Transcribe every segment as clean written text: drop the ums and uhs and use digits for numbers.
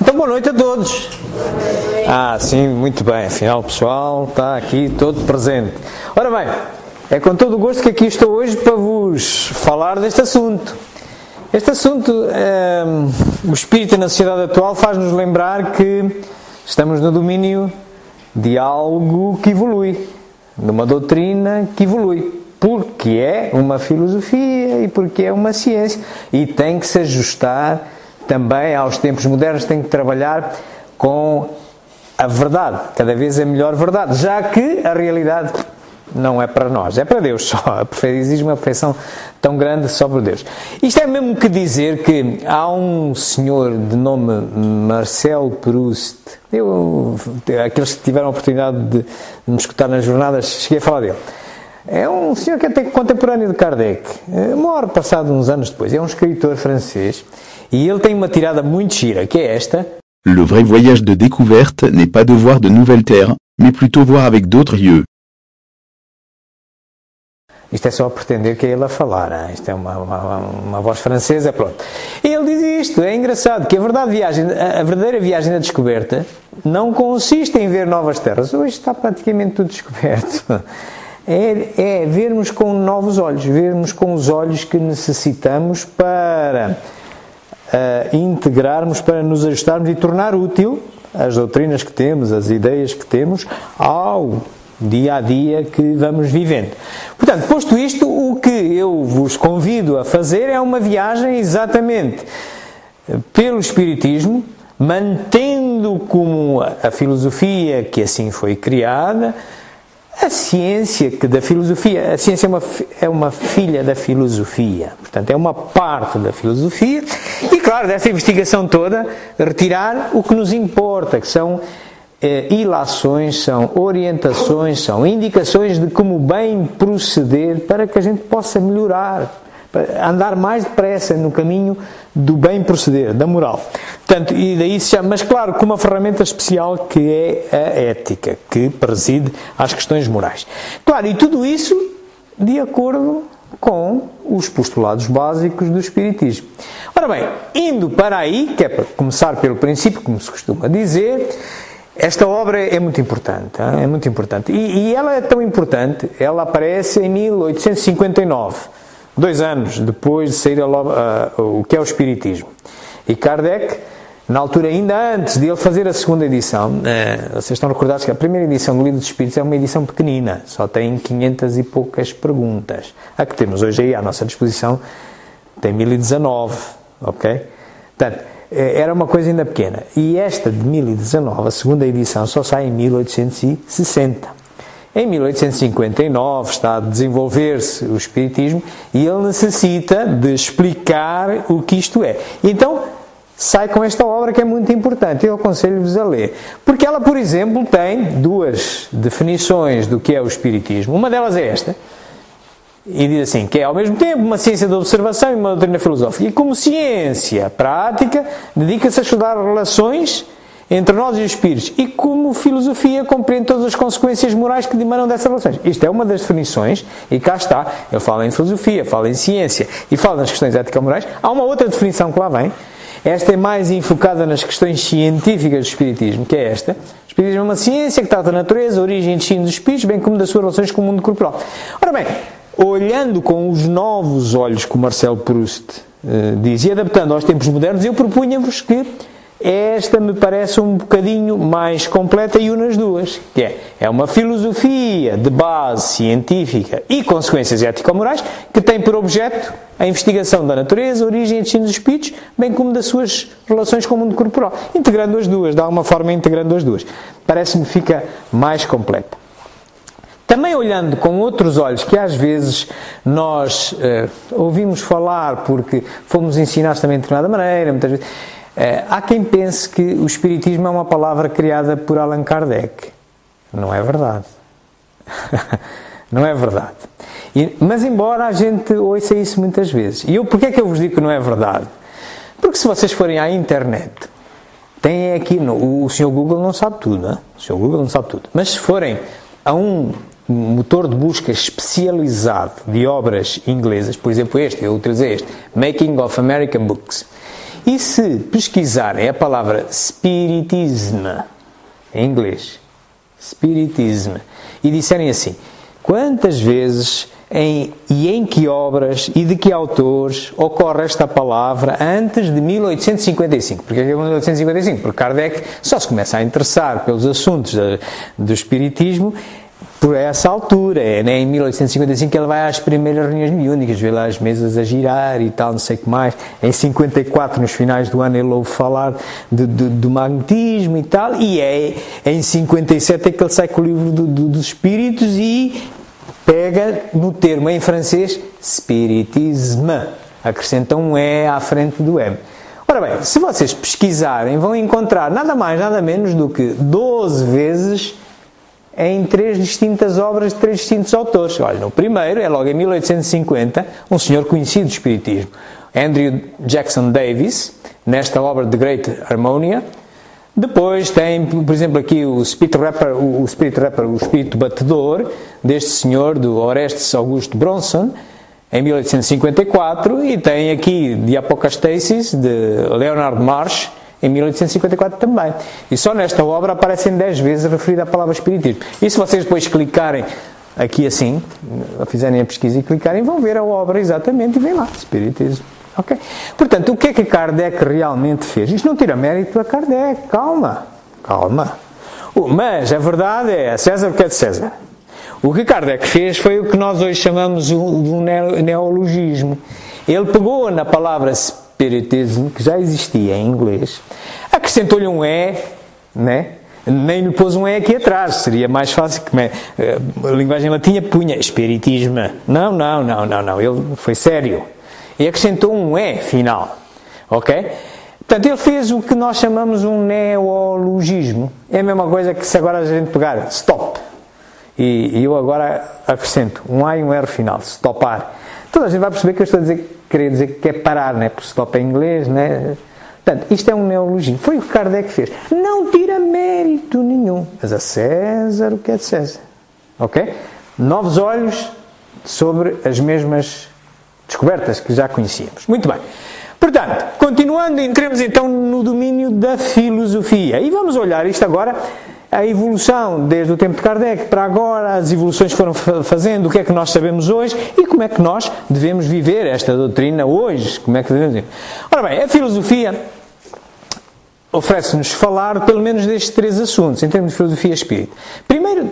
Então, boa noite a todos. Sim, muito bem. Afinal, o pessoal está aqui todo presente. Ora bem, é com todo o gosto que aqui estou hoje para vos falar deste assunto. Este assunto, o espírito na sociedade atual faz-nos lembrar que estamos no domínio de algo que evolui, de uma doutrina que evolui, porque é uma filosofia e porque é uma ciência e tem que se ajustar também aos tempos modernos, tem que trabalhar com a verdade, cada vez a melhor verdade, já que a realidade não é para nós, é para Deus só. Exige uma perfeição tão grande só para Deus. Isto é mesmo que dizer que há um senhor de nome Marcel Proust, aqueles que tiveram a oportunidade de me escutar nas jornadas, cheguei a falar dele. É um senhor que é até contemporâneo de Kardec, morre passado uns anos depois, é um escritor francês, e ele tem uma tirada muito gira, que é esta. Le vrai voyage de découverte n'est pas de voir de nouvelles terres, mais plutôt voir avec d'autres yeux. Isto é só a pretender que é ele a falar, hein? Isto é uma voz francesa, pronto. E ele diz isto, é engraçado, que a verdadeira viagem da descoberta não consiste em ver novas terras. Hoje está praticamente tudo descoberto. É vermos com novos olhos, vermos com os olhos que necessitamos para integrarmos, para nos ajustarmos e tornar útil as doutrinas que temos, as ideias que temos ao dia a dia que vamos vivendo. Portanto, posto isto, o que eu vos convido a fazer é uma viagem exatamente pelo Espiritismo, mantendo como a filosofia que assim foi criada, a ciência que da filosofia, a ciência é uma filha da filosofia, portanto é uma parte da filosofia, e claro, dessa investigação toda, retirar o que nos importa, que são ilações, são orientações, são indicações de como bem proceder para que a gente possa melhorar, para andar mais depressa no caminho do bem proceder, da moral. Portanto, e daí se chama, mas claro, com uma ferramenta especial que é a ética, que preside às questões morais. Claro, e tudo isso de acordo com os postulados básicos do Espiritismo. Ora bem, indo para aí, que é para começar pelo princípio, como se costuma dizer, esta obra é muito importante, é muito importante. E ela é tão importante, ela aparece em 1859, 2 anos depois de sair o que é o Espiritismo. E Kardec, na altura, ainda antes de ele fazer a segunda edição, vocês estão recordados que a primeira edição do Livro dos Espíritos é uma edição pequenina, só tem 500 e poucas perguntas. A que temos hoje aí à nossa disposição tem 1019, ok? Portanto, era uma coisa ainda pequena. E esta de 1019, a segunda edição, só sai em 1860. Em 1859 está a desenvolver-se o Espiritismo e ele necessita de explicar o que isto é. Então, sai com esta obra que é muito importante. Eu aconselho-vos a ler. Porque ela, por exemplo, tem 2 definições do que é o Espiritismo. Uma delas é esta. E diz assim, que é ao mesmo tempo uma ciência da observação e uma doutrina filosófica. E como ciência prática, dedica-se a estudar relações entre nós e os espíritos. E como filosofia, compreende todas as consequências morais que emanam dessas relações. Isto é uma das definições, e cá está. Ele fala em filosofia, fala em ciência e fala nas questões ético-morais. Há uma outra definição que lá vem. Esta é mais enfocada nas questões científicas do Espiritismo, que é esta. O Espiritismo é uma ciência que trata da natureza, a origem e destino dos espíritos, bem como das suas relações com o mundo corporal. Ora bem, olhando com os novos olhos que o Marcel Proust diz, e adaptando aos tempos modernos, eu propunha-vos que esta me parece um bocadinho mais completa e une as duas, que é uma filosofia de base científica e consequências ético-morais que tem por objeto a investigação da natureza, a origem e destino dos espíritos, bem como das suas relações com o mundo corporal. Integrando as duas, de alguma forma integrando as duas. Parece-me que fica mais completa. Também olhando com outros olhos, que às vezes nós ouvimos falar porque fomos ensinados também de determinada maneira, muitas vezes, há quem pense que o Espiritismo é uma palavra criada por Allan Kardec. Não é verdade. Não é verdade. Mas embora a gente ouça isso muitas vezes. E porquê é que eu vos digo que não é verdade? Porque se vocês forem à internet, tem aqui, o Sr. Google não sabe tudo, não é? O Sr. Google não sabe tudo. Mas se forem a um motor de busca especializado de obras inglesas, por exemplo eu utilizei este, Making of American Books, E se pesquisarem a palavra Spiritism, em inglês, Spiritism, e disserem assim, quantas vezes e em que obras e de que autores ocorre esta palavra antes de 1855? Porque é 1855? Porque Kardec só se começa a interessar pelos assuntos do Espiritismo por essa altura, em 1855 ele vai às primeiras reuniões mediúnicas, vê lá as mesas a girar e tal, não sei o que mais. Em 54, nos finais do ano, ele ouve falar do magnetismo e tal, e em 57 é que ele sai com o livro dos Espíritos e pega no termo em francês Spiritisme, acrescenta um E à frente do M. Ora bem, se vocês pesquisarem, vão encontrar nada mais, nada menos do que 12 vezes em 3 distintas obras de 3 distintos autores. Olha, no primeiro, é logo em 1850, um senhor conhecido do Espiritismo, Andrew Jackson Davis, nesta obra The Great Harmonia. Depois tem, por exemplo, aqui o Spirit Rapper, o Espírito Batedor, deste senhor, do Orestes Augusto Bronson, em 1854, e tem aqui The Apocastasis, de Leonard Marsh, em 1854 também. E só nesta obra aparecem 10 vezes referida a palavra Espiritismo. E se vocês depois clicarem aqui assim, fizerem a pesquisa e clicarem, vão ver a obra exatamente e vem lá, Espiritismo. Okay? Portanto, o que é que Kardec realmente fez? Isto não tira mérito a Kardec, calma. Mas a verdade é, César o que é de César. O que Kardec fez foi o que nós hoje chamamos de um neologismo. Ele pegou na palavra Spiritism, que já existia em inglês, acrescentou-lhe um E, né? Nem lhe pôs um E aqui atrás, seria mais fácil, que a linguagem latina punha Espiritismo. Não, ele foi sério. E acrescentou um E final, ok? Portanto, ele fez o que nós chamamos um neologismo. É a mesma coisa que se agora a gente pegar stop, e eu agora acrescento um A e um R final, stopar. Toda a gente vai perceber que eu estou a querer dizer que é parar, né? Porque stop é em inglês, né? Portanto, isto é um neologismo. Foi o que Kardec fez. Não tira mérito nenhum. Mas a César o que é de César. Ok? Novos olhos sobre as mesmas descobertas que já conhecíamos. Muito bem. Portanto, continuando, entremos então no domínio da filosofia. E vamos olhar isto agora, a evolução desde o tempo de Kardec para agora, as evoluções que foram fazendo, o que é que nós sabemos hoje e como é que nós devemos viver esta doutrina hoje. Como é que devemos viver? Ora bem, a filosofia oferece-nos falar pelo menos destes 3 assuntos, em termos de filosofia e espírito. Primeiro,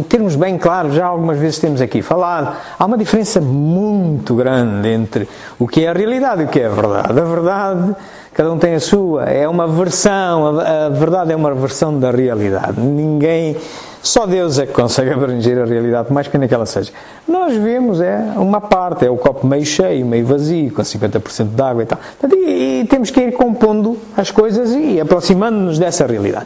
termos bem claro, já algumas vezes temos aqui falado, há uma diferença muito grande entre o que é a realidade e o que é a verdade. A verdade, cada um tem a sua, é uma versão, a verdade é uma versão da realidade. Só Deus é que consegue abranger a realidade, por mais pequena que ela seja. Nós vemos uma parte, é o copo meio cheio, meio vazio, com 50% de água e tal. E temos que ir compondo as coisas e aproximando-nos dessa realidade.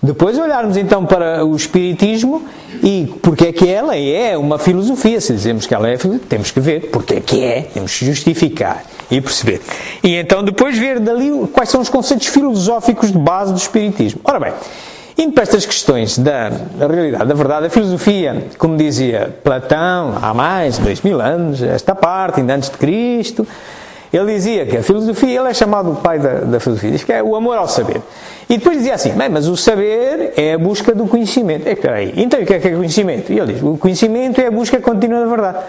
Depois olharmos então para o Espiritismo e porque é que ela é uma filosofia. Se dizemos que ela é filosofia, temos que ver porque é que é, temos que justificar e perceber. E então depois ver dali quais são os conceitos filosóficos de base do Espiritismo. Ora bem, indo para estas questões da realidade, da verdade, a filosofia, como dizia Platão, há mais de 2000 anos, esta parte, ainda antes de Cristo, ele dizia que a filosofia, ele é chamado o pai da filosofia, diz que é o amor ao saber. E depois dizia assim, mas o saber é a busca do conhecimento. Espera aí, então o que é conhecimento? E ele diz, o conhecimento é a busca contínua da verdade.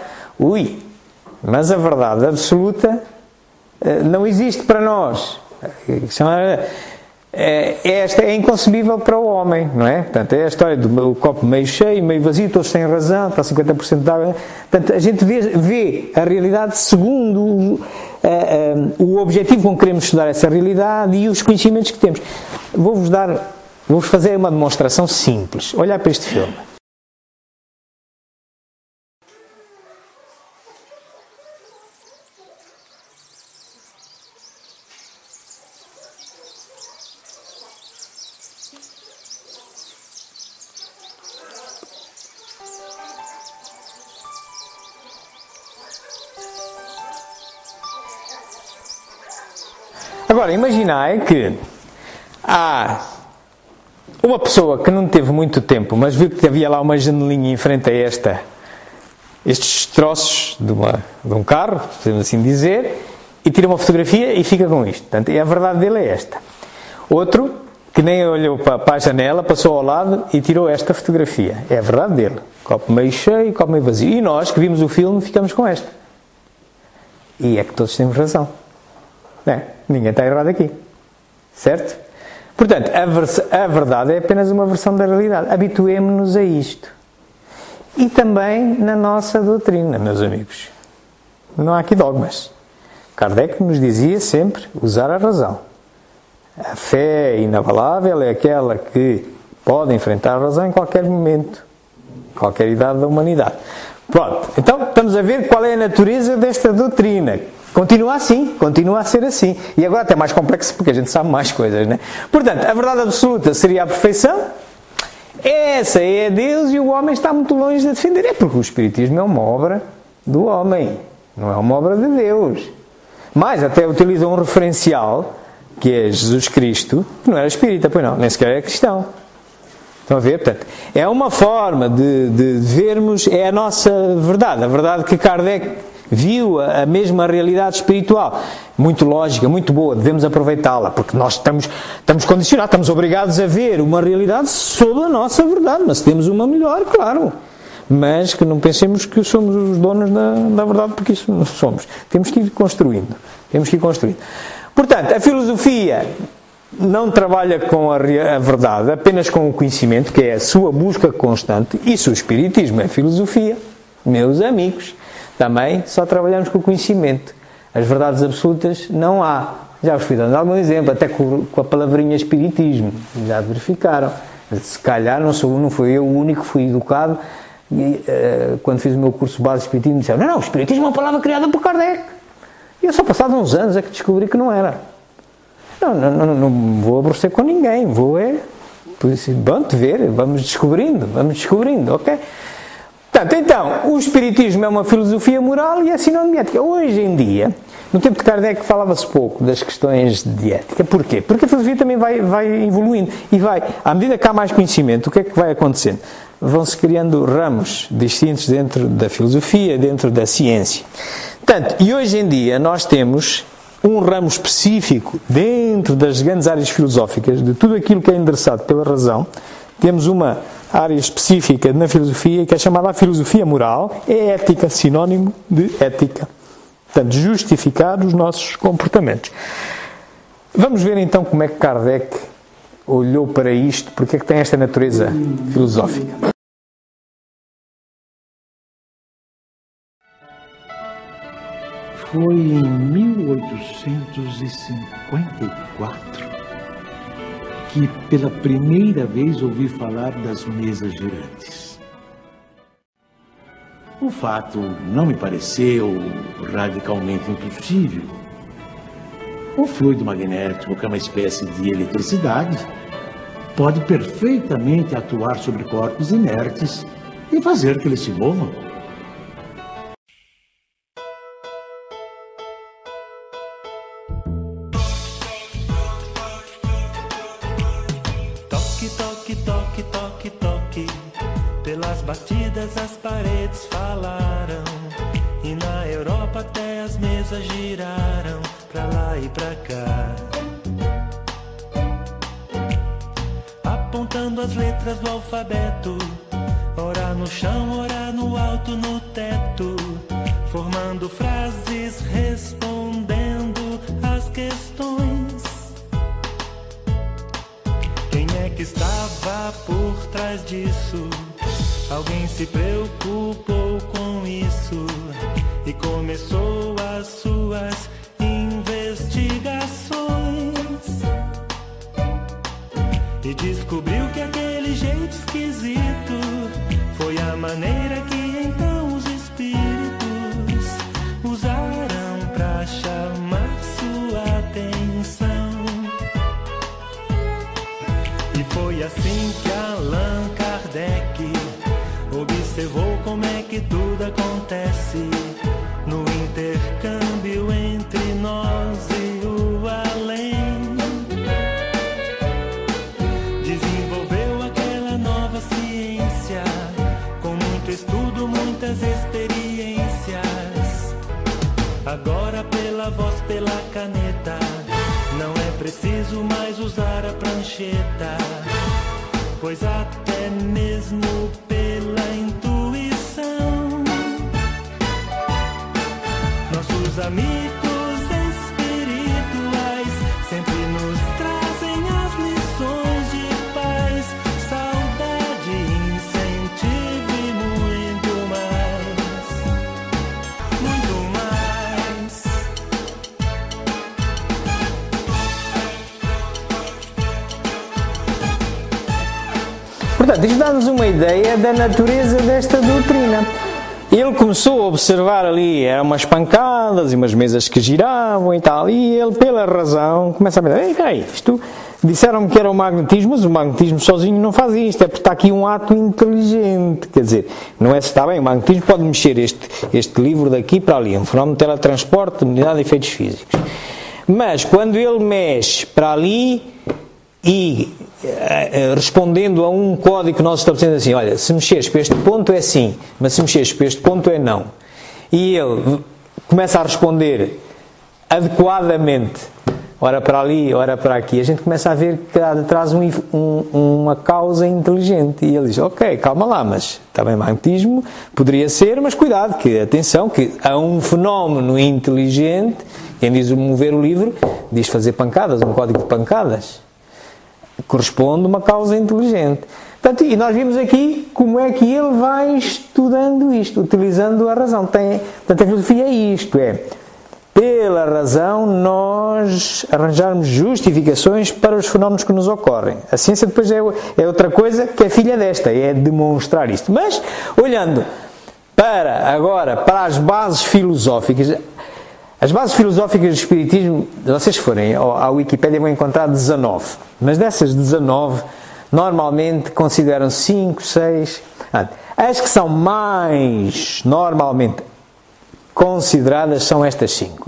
Mas a verdade absoluta não existe para nós. Esta é inconcebível para o homem, não é? Portanto, é a história do copo meio cheio, meio vazio, todos têm razão, está 50% de água. Portanto, a gente vê a realidade segundo o objetivo com que queremos estudar essa realidade e os conhecimentos que temos. Vou-vos fazer uma demonstração simples. Olhar para este filme. Agora, imaginai que há uma pessoa que não teve muito tempo, mas viu que havia lá uma janelinha em frente a estes troços de um carro, podemos assim dizer, e tira uma fotografia e fica com isto. Portanto, a verdade dele é esta. Outro, que nem olhou para a janela, passou ao lado e tirou esta fotografia. É a verdade dele. Copo meio cheio, copo meio vazio. E nós, que vimos o filme, ficamos com esta. E é que todos temos razão. Ninguém está errado aqui. Certo? Portanto, a verdade é apenas uma versão da realidade. Habituemo-nos a isto. E também na nossa doutrina, meus amigos. Não há aqui dogmas. Kardec nos dizia sempre usar a razão. A fé inabalável é aquela que pode enfrentar a razão em qualquer momento, em qualquer idade da humanidade. Pronto, então estamos a ver qual é a natureza desta doutrina. Continua assim, continua a ser assim. E agora até mais complexo porque a gente sabe mais coisas, né? Portanto, a verdade absoluta seria a perfeição. Essa é Deus e o homem está muito longe de defender. É porque o Espiritismo é uma obra do homem, não é uma obra de Deus. Mas até utiliza um referencial, que é Jesus Cristo, que não era espírita, pois não, nem sequer era cristão. Estão a ver? Portanto, é uma forma de vermos, é a nossa verdade, a verdade que Kardec viu, a mesma realidade espiritual, muito lógica, muito boa, devemos aproveitá-la, porque nós estamos condicionados, estamos obrigados a ver uma realidade sob a nossa verdade, mas temos uma melhor, claro. Mas que não pensemos que somos os donos da verdade, porque isso não somos. Temos que ir construindo. Portanto, a filosofia não trabalha com a verdade, apenas com o conhecimento, que é a sua busca constante. Isso o Espiritismo é filosofia. Meus amigos, também só trabalhamos com o conhecimento. As verdades absolutas não há. Já vos fui dando algum exemplo, até com a palavrinha Espiritismo. Já verificaram. Se calhar não fui eu o único que fui educado. E, quando fiz o meu curso base de Espiritismo, disseram, não, o Espiritismo é uma palavra criada por Kardec. E eu só passado uns anos é que descobri que não era. Não vou aborrecer com ninguém, vamos ver, vamos descobrindo, ok? Portanto, então, o Espiritismo é uma filosofia moral e é sinónimo de ética. Hoje em dia, no tempo de Kardec falava-se pouco das questões de ética. Porquê? Porque a filosofia também vai evoluindo e à medida que há mais conhecimento, o que é que vai acontecendo? Vão-se criando ramos distintos dentro da filosofia, dentro da ciência. Portanto, e hoje em dia nós temos um ramo específico dentro das grandes áreas filosóficas, de tudo aquilo que é endereçado pela razão, temos uma área específica na filosofia que é chamada a filosofia moral, é ética, sinónimo de ética. Portanto, justificar os nossos comportamentos. Vamos ver então como é que Kardec olhou para isto, porque é que tem esta natureza filosófica. Foi em 1854 que pela primeira vez ouvi falar das mesas girantes. O fato não me pareceu radicalmente impossível. O fluido magnético, que é uma espécie de eletricidade, pode perfeitamente atuar sobre corpos inertes e fazer que eles se movam. Toque, toque, toque, pelas batidas as paredes falaram, e na Europa até as mesas giraram, pra lá e pra cá, apontando as letras do alfabeto, ora no chão, ora no alto, no teto, formando frases, respondendo às questões. Que estava por trás disso, alguém se preocupou com isso e começou as suas investigações e descobriu que aquele jeito esquisito foi a maneira que então os espíritos usaram pra chamar sua atenção. Foi assim que Allan Kardec observou como é que tudo acontece no intercâmbio entre nós e o além. Desenvolveu aquela nova ciência com muito estudo, muitas experiências. Agora pela voz, caneta. Não é preciso mais usar a prancheta, pois até mesmo pela intuição, nossos amigos espirituais sempre nos trazem as lições de paz, saudade, incentivo e muito mais, muito mais. Portanto, isto dá-nos uma ideia da natureza desta doutrina. Ele começou a observar ali, eram umas pancadas e umas mesas que giravam e tal, e ele, pela razão, começa a pensar, peraí, isto, disseram-me que era o magnetismo, mas o magnetismo sozinho não faz isto, é porque está aqui um ato inteligente, quer dizer, não é se está bem, o magnetismo pode mexer este livro daqui para ali, um fenómeno de teletransporte, de unidade de efeitos físicos. Mas, quando ele mexe para ali e respondendo a um código que nós estabelecemos assim, olha, se mexeres para este ponto é sim, mas se mexeres para este ponto é não. E ele começa a responder adequadamente, ora para ali, ora para aqui. A gente começa a ver que há detrás uma causa inteligente. E ele diz, ok, calma lá, mas também magnetismo poderia ser, mas cuidado, que atenção, que há um fenómeno inteligente, quem diz mover o livro, diz fazer pancadas, um código de pancadas. Corresponde a uma causa inteligente. Portanto, e nós vimos aqui como é que ele vai estudando isto, utilizando a razão. Portanto, a filosofia é isto, pela razão nós arranjarmos justificações para os fenómenos que nos ocorrem. A ciência depois é outra coisa que é filha desta, é demonstrar isto. Mas, olhando agora para as bases filosóficas, as bases filosóficas do Espiritismo, se vocês forem à Wikipédia vão encontrar 19, mas dessas 19, normalmente consideram 5, 6, as que são mais normalmente consideradas são estas 5,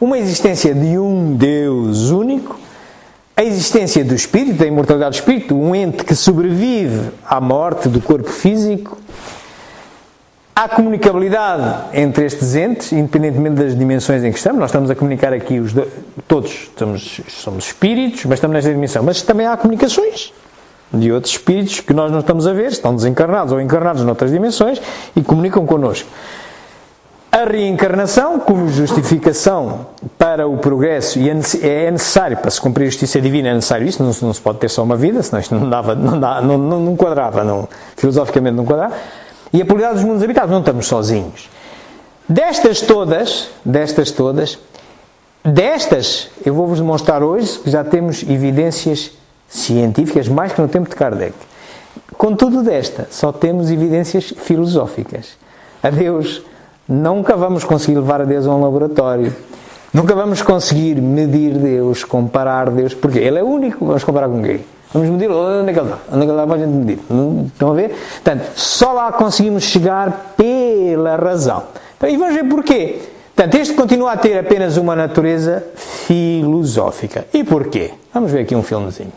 uma existência de um Deus único, a existência do Espírito, da imortalidade do Espírito, um ente que sobrevive à morte do corpo físico, há comunicabilidade entre estes entes, independentemente das dimensões em que estamos. Nós estamos a comunicar aqui, todos somos espíritos, mas estamos nesta dimensão. Mas também há comunicações de outros espíritos que nós não estamos a ver, estão desencarnados ou encarnados noutras dimensões e comunicam connosco. A reencarnação, como justificação para o progresso, e é necessário, para se cumprir a justiça divina, é necessário isso, não se pode ter só uma vida, senão isto não quadrava, filosoficamente não quadrava. E a pluralidade dos mundos habitados, não estamos sozinhos. Destas eu vou-vos demonstrar hoje que já temos evidências científicas, mais que no tempo de Kardec. Contudo, só temos evidências filosóficas. A Deus, nunca vamos conseguir levar a Deus a um laboratório. Nunca vamos conseguir medir Deus, comparar Deus, porque Ele é único, vamos comparar com quem? Vamos medir, onde é que ele está? Onde é que ele está para a gente medir? Estão a ver? Portanto, só lá conseguimos chegar pela razão. E vamos ver porquê. Portanto, este continua a ter apenas uma natureza filosófica. E porquê? Vamos ver aqui um filmezinho.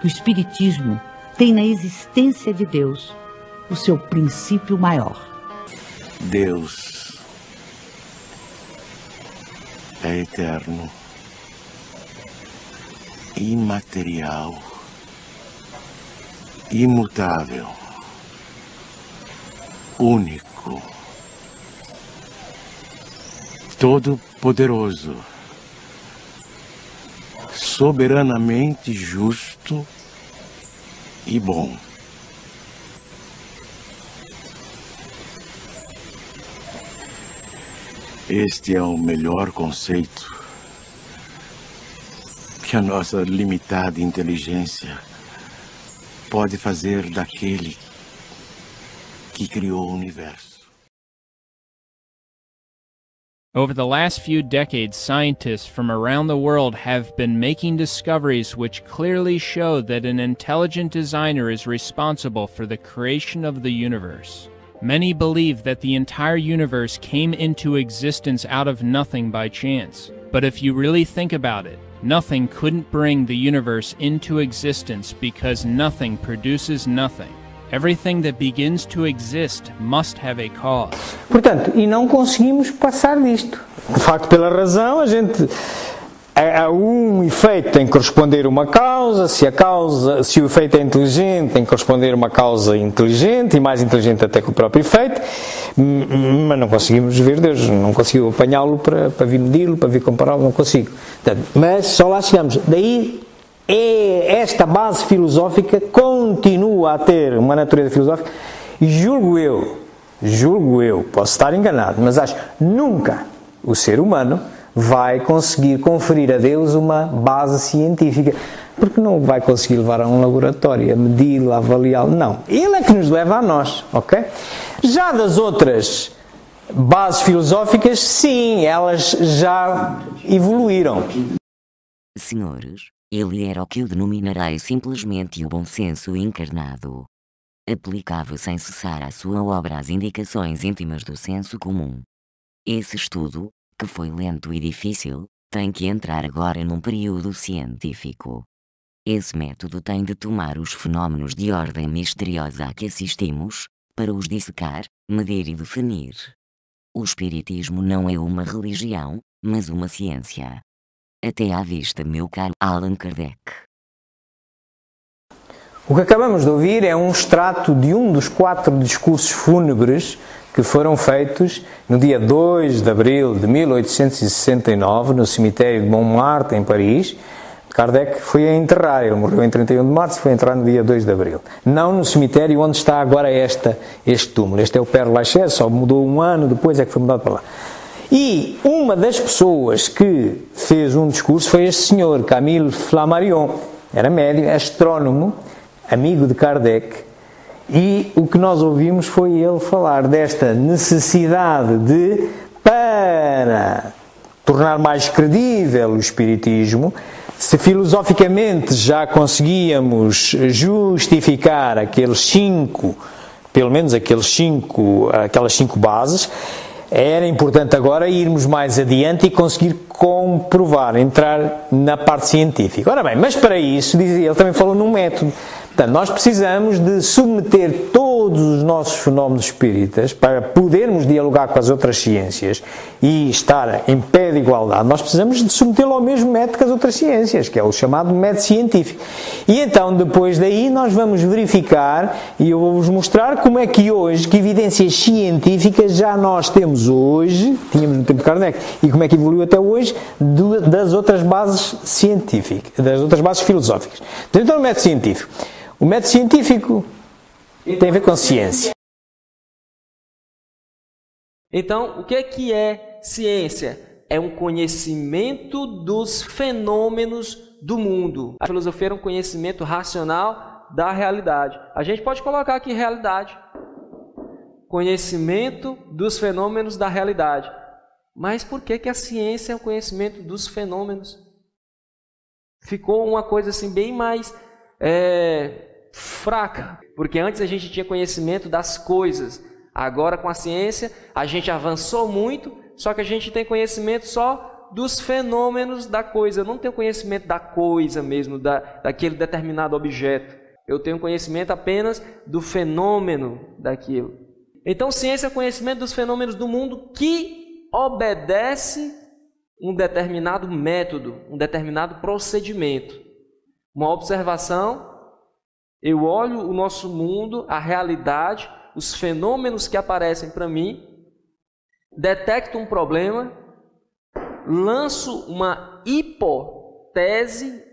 O Espiritismo tem na existência de Deus o seu princípio maior. Deus é eterno, imaterial, imutável, único, todo-poderoso, soberanamente justo e bom. Este é o melhor conceito que a nossa limitada inteligência pode fazer daquele que criou o universo. Over the last few decades, scientists from around the world have been making discoveries which clearly show that an intelligent designer is responsible for the creation of the universe. Many believe that the entire universe came into existence out of nothing by chance. But if you really think about it, nothing couldn't bring the universe into existence because nothing produces nothing. Everything that begins to exist must have a cause. Portanto, e não conseguimos passar disto. De facto, pela razão, a gente... Um efeito tem que corresponder a uma causa, se o efeito é inteligente, tem que corresponder a uma causa inteligente, e mais inteligente até que o próprio efeito, mas não conseguimos ver Deus, não consigo apanhá-lo para vir medi-lo, para vir compará-lo, não consigo. Portanto, mas só lá chegamos. Daí, esta base filosófica continua a ter uma natureza filosófica, e julgo eu, posso estar enganado, mas acho que nunca o ser humano vai conseguir conferir a Deus uma base científica, porque não vai conseguir levar a um laboratório, a medi-lo, a avaliá-lo, não. Ele é que nos leva a nós, ok? Já das outras bases filosóficas, sim, elas já evoluíram. Senhores, ele era o que eu denominarei simplesmente o bom senso encarnado. Aplicava sem cessar à sua obra as indicações íntimas do senso comum. Esse estudo, que foi lento e difícil, tem que entrar agora num período científico. Esse método tem de tomar os fenómenos de ordem misteriosa a que assistimos, para os dissecar, medir e definir. O espiritismo não é uma religião, mas uma ciência. Até à vista, meu caro Allan Kardec. O que acabamos de ouvir é um extrato de um dos 4 discursos fúnebres que foram feitos no dia 2 de abril de 1869, no cemitério de Montmartre, em Paris. Kardec foi a enterrar, ele morreu em 31 de março e foi enterrar no dia 2 de abril. Não no cemitério onde está agora este túmulo. Este é o Père Lachaise, só mudou um ano depois, é que foi mudado para lá. E uma das pessoas que fez um discurso foi este senhor, Camille Flammarion. Era médico, astrónomo, amigo de Kardec. E o que nós ouvimos foi ele falar desta necessidade de, para tornar mais credível o espiritismo, se filosoficamente já conseguíamos justificar aquelas 5 bases, era importante agora irmos mais adiante e conseguir comprovar, entrar na parte científica. Ora bem, mas para isso, dizia ele, também falou num método. Portanto, nós precisamos de submeter todos os nossos fenómenos espíritas para podermos dialogar com as outras ciências e estar em pé de igualdade. Nós precisamos de submetê-lo ao mesmo método que as outras ciências, que é o chamado método científico. E então, depois daí, nós vamos verificar, e eu vou-vos mostrar como é que hoje, que evidências científicas já nós temos hoje, tínhamos no tempo de Kardec, e como é que evoluiu até hoje, das outras bases científicas, das outras bases filosóficas. Então, o método científico. O método científico tem a ver com ciência. Então, o que é ciência? É um conhecimento dos fenômenos do mundo. A filosofia era um conhecimento racional da realidade. A gente pode colocar aqui realidade. Conhecimento dos fenômenos da realidade. Mas por que a ciência é um conhecimento dos fenômenos? Ficou uma coisa assim bem mais fraca, porque antes a gente tinha conhecimento das coisas, agora com a ciência a gente avançou muito, só que a gente tem conhecimento só dos fenômenos da coisa, eu não tenho conhecimento da coisa mesmo, daquele determinado objeto, eu tenho conhecimento apenas do fenômeno daquilo. Então ciência é o conhecimento dos fenômenos do mundo que obedece um determinado método, um determinado procedimento, uma observação. Eu olho o nosso mundo, a realidade, os fenômenos que aparecem para mim, detecto um problema, lanço uma hipótese,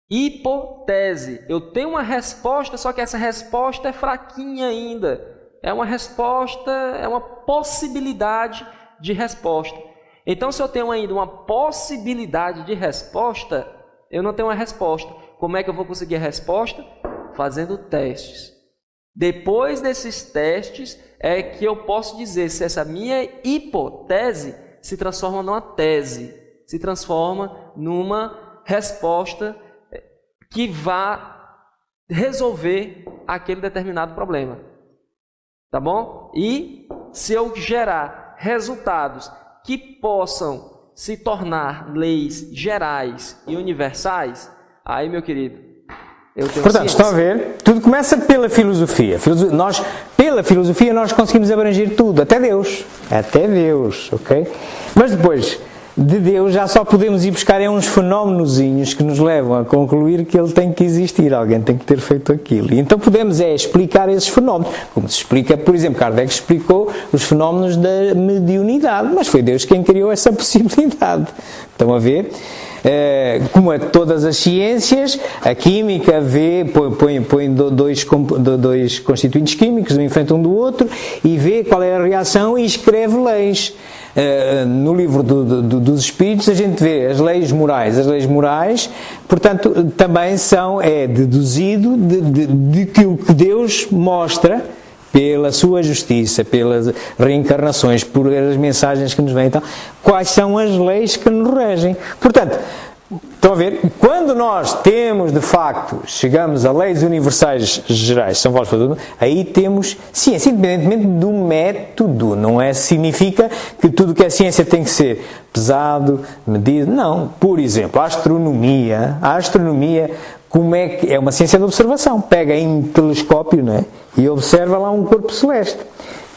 hipótese. Eu tenho uma resposta, só que essa resposta é fraquinha ainda. É uma resposta, é uma possibilidade de resposta. Então, se eu tenho ainda uma possibilidade de resposta, eu não tenho uma resposta. Como é que eu vou conseguir a resposta? Fazendo testes. Depois desses testes é que eu posso dizer se essa minha hipótese se transforma numa tese, se transforma numa resposta que vá resolver aquele determinado problema. Tá bom? E se eu gerar resultados que possam se tornar leis gerais e universais, aí, meu querido, Portanto, estão a ver? Tudo começa pela filosofia. Pela filosofia nós conseguimos abranger tudo, até Deus. Até Deus, ok? Mas depois de Deus já só podemos ir buscar uns fenómenozinhos que nos levam a concluir que Ele tem que existir, alguém tem que ter feito aquilo. E então podemos explicar esses fenómenos. Como se explica, por exemplo, Kardec explicou os fenómenos da mediunidade, mas foi Deus quem criou essa possibilidade. Estão a ver? Como é todas as ciências, a química põe dois constituintes químicos, um em frente um do outro, e vê qual é a reação e escreve leis. No livro dos Espíritos a gente vê as leis morais. As leis morais, portanto, também são deduzido de que o que Deus mostra pela sua justiça, pelas reencarnações, por as mensagens que nos vêm, então, quais são as leis que nos regem. Portanto, estão a ver? Quando nós temos, de facto, chegamos a leis universais gerais, são vós para tudo, aí temos ciência, independentemente do método. Não significa que tudo que é ciência tem que ser pesado, medido. Não. Por exemplo, a astronomia, como é uma ciência de observação. Pega em telescópio, não é? E observa lá um corpo celeste.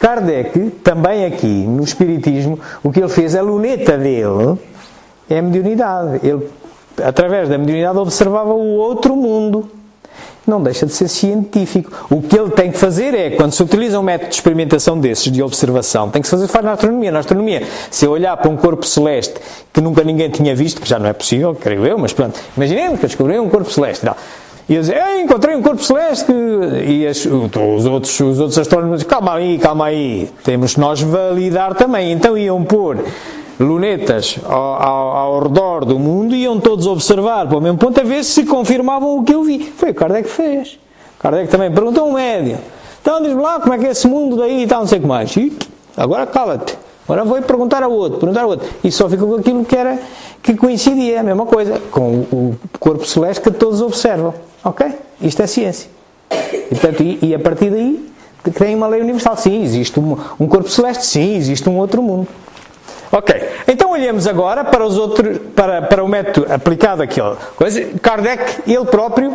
Kardec, também aqui no Espiritismo, o que ele fez, a luneta dele é a mediunidade. Ele, através da mediunidade, observava o outro mundo. Não deixa de ser científico. O que ele tem que fazer é, quando se utiliza um método de experimentação desses, de observação, tem que se fazer na astronomia. Na astronomia, se eu olhar para um corpo celeste que nunca ninguém tinha visto, que já não é possível, creio eu, mas pronto, imaginemos que eu descobri um corpo celeste. Não. E eu dizia, encontrei um corpo celeste, e os outros astrónomos dizem, calma aí, temos nós validar também. Então iam pôr lunetas ao redor do mundo e iam todos observar para o mesmo ponto a ver se confirmavam o que eu vi. Foi o que Kardec fez. Kardec também perguntou a um médium, então diz-me lá como é que é esse mundo daí e tal, não sei o que mais. E agora cala-te, agora vou perguntar ao outro. E só ficou com aquilo que coincidia, a mesma coisa, com o corpo celeste que todos observam. Ok? Isto é ciência. E, portanto, e a partir daí tem uma lei universal. Sim, existe um corpo celeste. Sim, existe um outro mundo. Ok. Então olhemos agora para os outros, para o método aplicado àquela coisa. Kardec, ele próprio,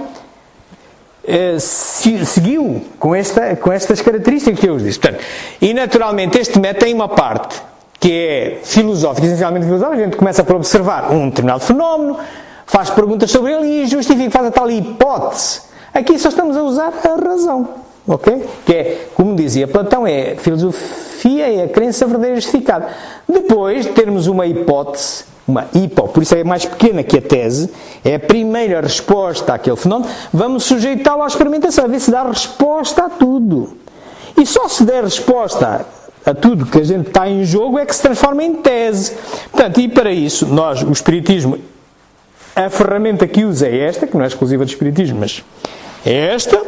seguiu com estas características que eu vos disse. Portanto, e naturalmente este método tem uma parte que é filosófica, essencialmente filosófica. A gente começa por observar um determinado fenómeno, faz perguntas sobre ele e justifica, faz a tal hipótese. Aqui só estamos a usar a razão, ok? Que é, como dizia Platão, é filosofia, é a crença verdadeira justificada. Depois, termos uma hipótese, por isso é mais pequena que a tese, é a primeira resposta àquele fenómeno, vamos sujeitá-lo à experimentação, a ver se dá resposta a tudo. E só se der resposta a tudo que a gente está em jogo é que se transforma em tese. Portanto, e para isso, o Espiritismo, a ferramenta que usa é esta, que não é exclusiva do Espiritismo, mas é esta.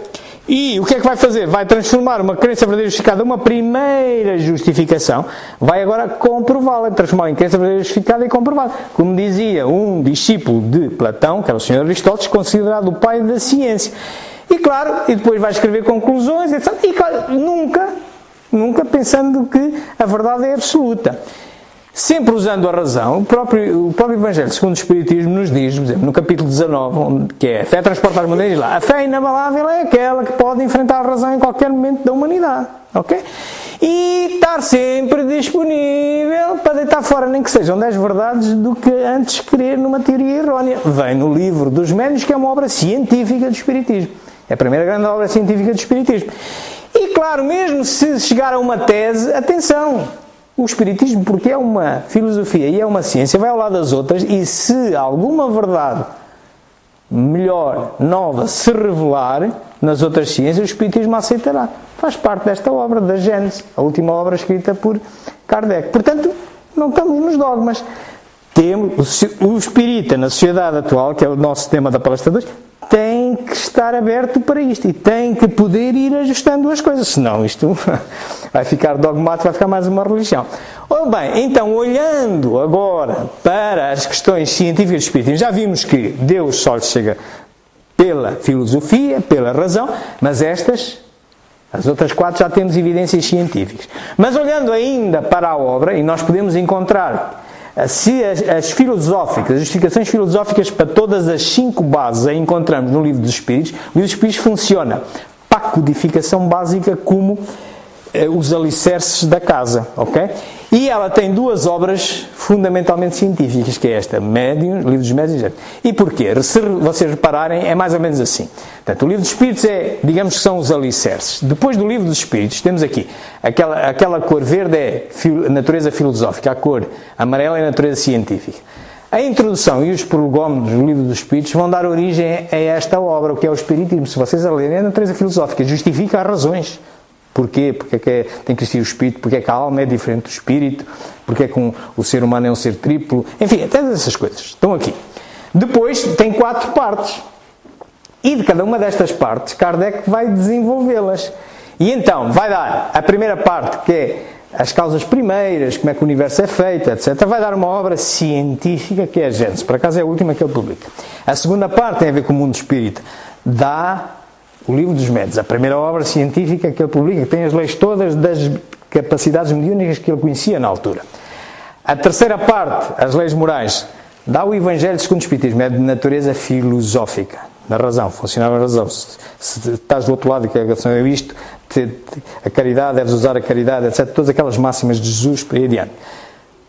E o que é que vai fazer? Vai transformar uma crença verdadeira justificada, uma primeira justificação, vai agora comprová-la, transformá-la em crença verdadeira justificada e comprovada. Como dizia um discípulo de Platão, que era o Sr. Aristóteles, considerado o pai da ciência. E claro, e depois vai escrever conclusões, etc. E claro, nunca pensando que a verdade é absoluta. Sempre usando a razão. O próprio Evangelho segundo o Espiritismo nos diz, por exemplo, no capítulo 19, que é a fé transportar o mundo, diz lá, a fé inabalável é aquela que pode enfrentar a razão em qualquer momento da humanidade. Ok? E estar sempre disponível para deitar fora, nem que sejam 10 verdades, do que antes crer numa teoria errónea. Vem no Livro dos Médiuns, que é uma obra científica do Espiritismo. É a primeira grande obra científica do Espiritismo. E claro, mesmo se chegar a uma tese, atenção, o Espiritismo, porque é uma filosofia e é uma ciência, vai ao lado das outras, e se alguma verdade melhor, nova, se revelar nas outras ciências, o Espiritismo aceitará. Faz parte desta obra, da Gênese, a última obra escrita por Kardec. Portanto, não estamos nos dogmas. Temos o espírita na sociedade atual, que é o nosso tema da palestra 2, tem que estar aberto para isto e tem que poder ir ajustando as coisas, senão isto vai ficar dogmático, vai ficar mais uma religião. Ora bem, então olhando agora para as questões científicas do Espiritismo, já vimos que Deus só chega pela filosofia, pela razão, mas as outras 4 já temos evidências científicas. Mas olhando ainda para a obra, e nós podemos encontrar se as filosóficas, as justificações filosóficas para todas as 5 bases a encontramos no Livro dos Espíritos, o Livro dos Espíritos funciona para a codificação básica como os alicerces da casa, ok? E ela tem 2 obras fundamentalmente científicas, que é esta, Médiuns, Livro dos Médiuns. E porquê? Se vocês repararem, é mais ou menos assim. Portanto, o Livro dos Espíritos digamos que são os alicerces. Depois do Livro dos Espíritos, temos aqui, aquela cor verde é natureza filosófica, a cor amarela é natureza científica. A introdução e os prolegómenos do Livro dos Espíritos vão dar origem a esta obra, o que é o Espiritismo. Se vocês a lerem, é a natureza filosófica, justifica as razões. Porquê? Porque é que tem que existir o espírito? Porque é que a alma é diferente do espírito? Porque é que o ser humano é um ser triplo? Enfim, todas essas coisas estão aqui. Depois tem 4 partes. E de cada uma destas partes, Kardec vai desenvolvê-las. E então, vai dar a primeira parte, que é as causas primeiras, como é que o universo é feito, etc. Vai dar uma obra científica, que é a Gênesis. Por acaso é a última que ele publica. A segunda parte tem a ver com o mundo do espírito. Dá o Livro dos Médiuns, a primeira obra científica que ele publica, que tem as leis todas das capacidades mediúnicas que ele conhecia na altura. A terceira parte, as leis morais, dá o Evangelho segundo o Espiritismo, é de natureza filosófica, na razão, funcionava a razão. Se estás do outro lado, que é isto, a caridade, deves usar a caridade, etc. Todas aquelas máximas de Jesus, por aí adiante.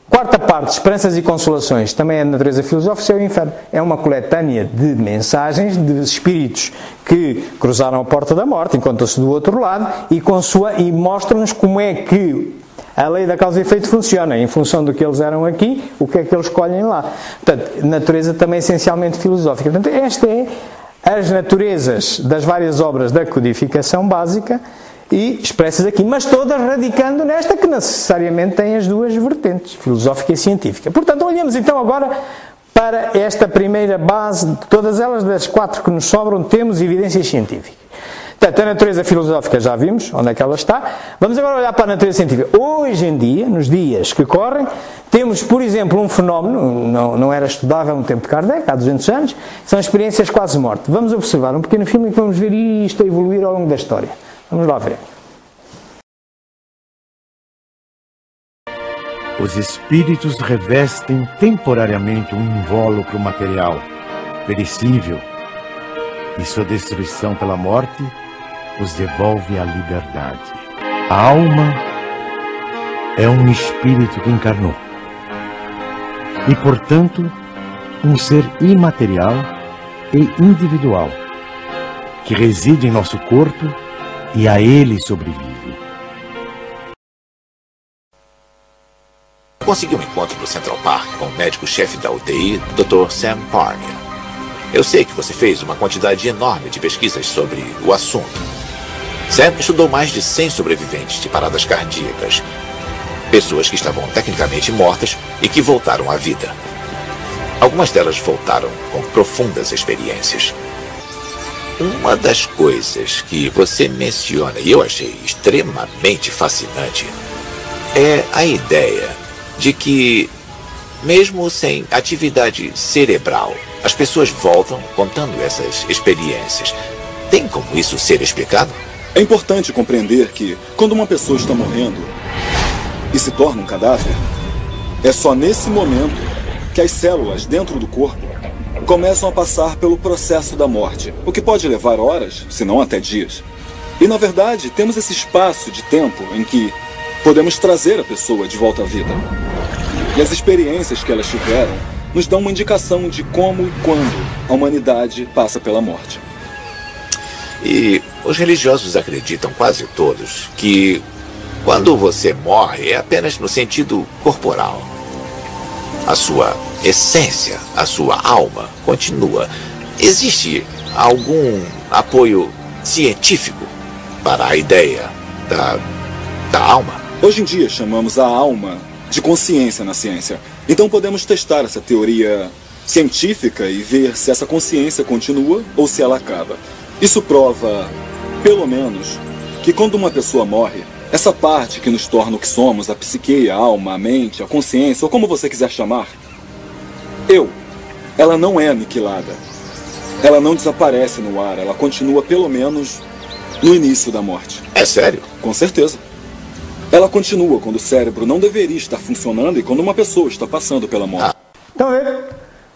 Quarta parte, Esperanças e Consolações, também é de natureza filosófica, é o inferno. É uma coletânea de mensagens de espíritos que cruzaram a porta da morte, encontram-se do outro lado e mostram-nos como é que a lei da causa e efeito funciona. Em função do que eles eram aqui, o que é que eles escolhem lá. Portanto, natureza também essencialmente filosófica. Portanto, esta é as naturezas das várias obras da codificação básica e expressas aqui, mas todas radicando nesta que necessariamente tem as 2 vertentes, filosófica e científica. Portanto, olhamos então agora para esta primeira base, de todas elas, das 4 que nos sobram, temos evidências científicas. Portanto, a natureza filosófica já vimos, onde é que ela está. Vamos agora olhar para a natureza científica. Hoje em dia, nos dias que correm, temos, por exemplo, um fenómeno, não era estudável no tempo de Kardec, há 200 anos, são experiências quase morte. Vamos observar um pequeno filme em que vamos ver isto a evoluir ao longo da história. Vamos lá ver. Os espíritos revestem temporariamente um invólucro material, perecível, e sua destruição pela morte os devolve à liberdade. A alma é um espírito que encarnou, e, portanto, um ser imaterial e individual, que reside em nosso corpo e a ele sobrevive. Consegui um encontro no Central Park com o médico-chefe da UTI, Dr. Sam Parker. Eu sei que você fez uma quantidade enorme de pesquisas sobre o assunto. Sam estudou mais de 100 sobreviventes de paradas cardíacas. Pessoas que estavam tecnicamente mortas e que voltaram à vida. Algumas delas voltaram com profundas experiências. Uma das coisas que você menciona, e eu achei extremamente fascinante, é a ideia de que, mesmo sem atividade cerebral, as pessoas voltam contando essas experiências. Tem como isso ser explicado? É importante compreender que, quando uma pessoa está morrendo e se torna um cadáver, é só nesse momento que as células dentro do corpo começam a passar pelo processo da morte, o que pode levar horas, se não até dias. E, na verdade, temos esse espaço de tempo em que podemos trazer a pessoa de volta à vida. E as experiências que elas tiveram nos dão uma indicação de como e quando a humanidade passa pela morte. E os religiosos acreditam quase todos que quando você morre é apenas no sentido corporal. A sua essência, a sua alma continua. Existe algum apoio científico para a ideia da alma? Hoje em dia chamamos a alma de consciência na ciência. Então podemos testar essa teoria científica e ver se essa consciência continua ou se ela acaba. Isso prova, pelo menos, que quando uma pessoa morre, essa parte que nos torna o que somos, a psique, a alma, a mente, a consciência, ou como você quiser chamar, ela não é aniquilada. Ela não desaparece no ar, ela continua pelo menos no início da morte. É sério? Com certeza. Ela continua quando o cérebro não deveria estar funcionando e quando uma pessoa está passando pela morte. Estão a ver?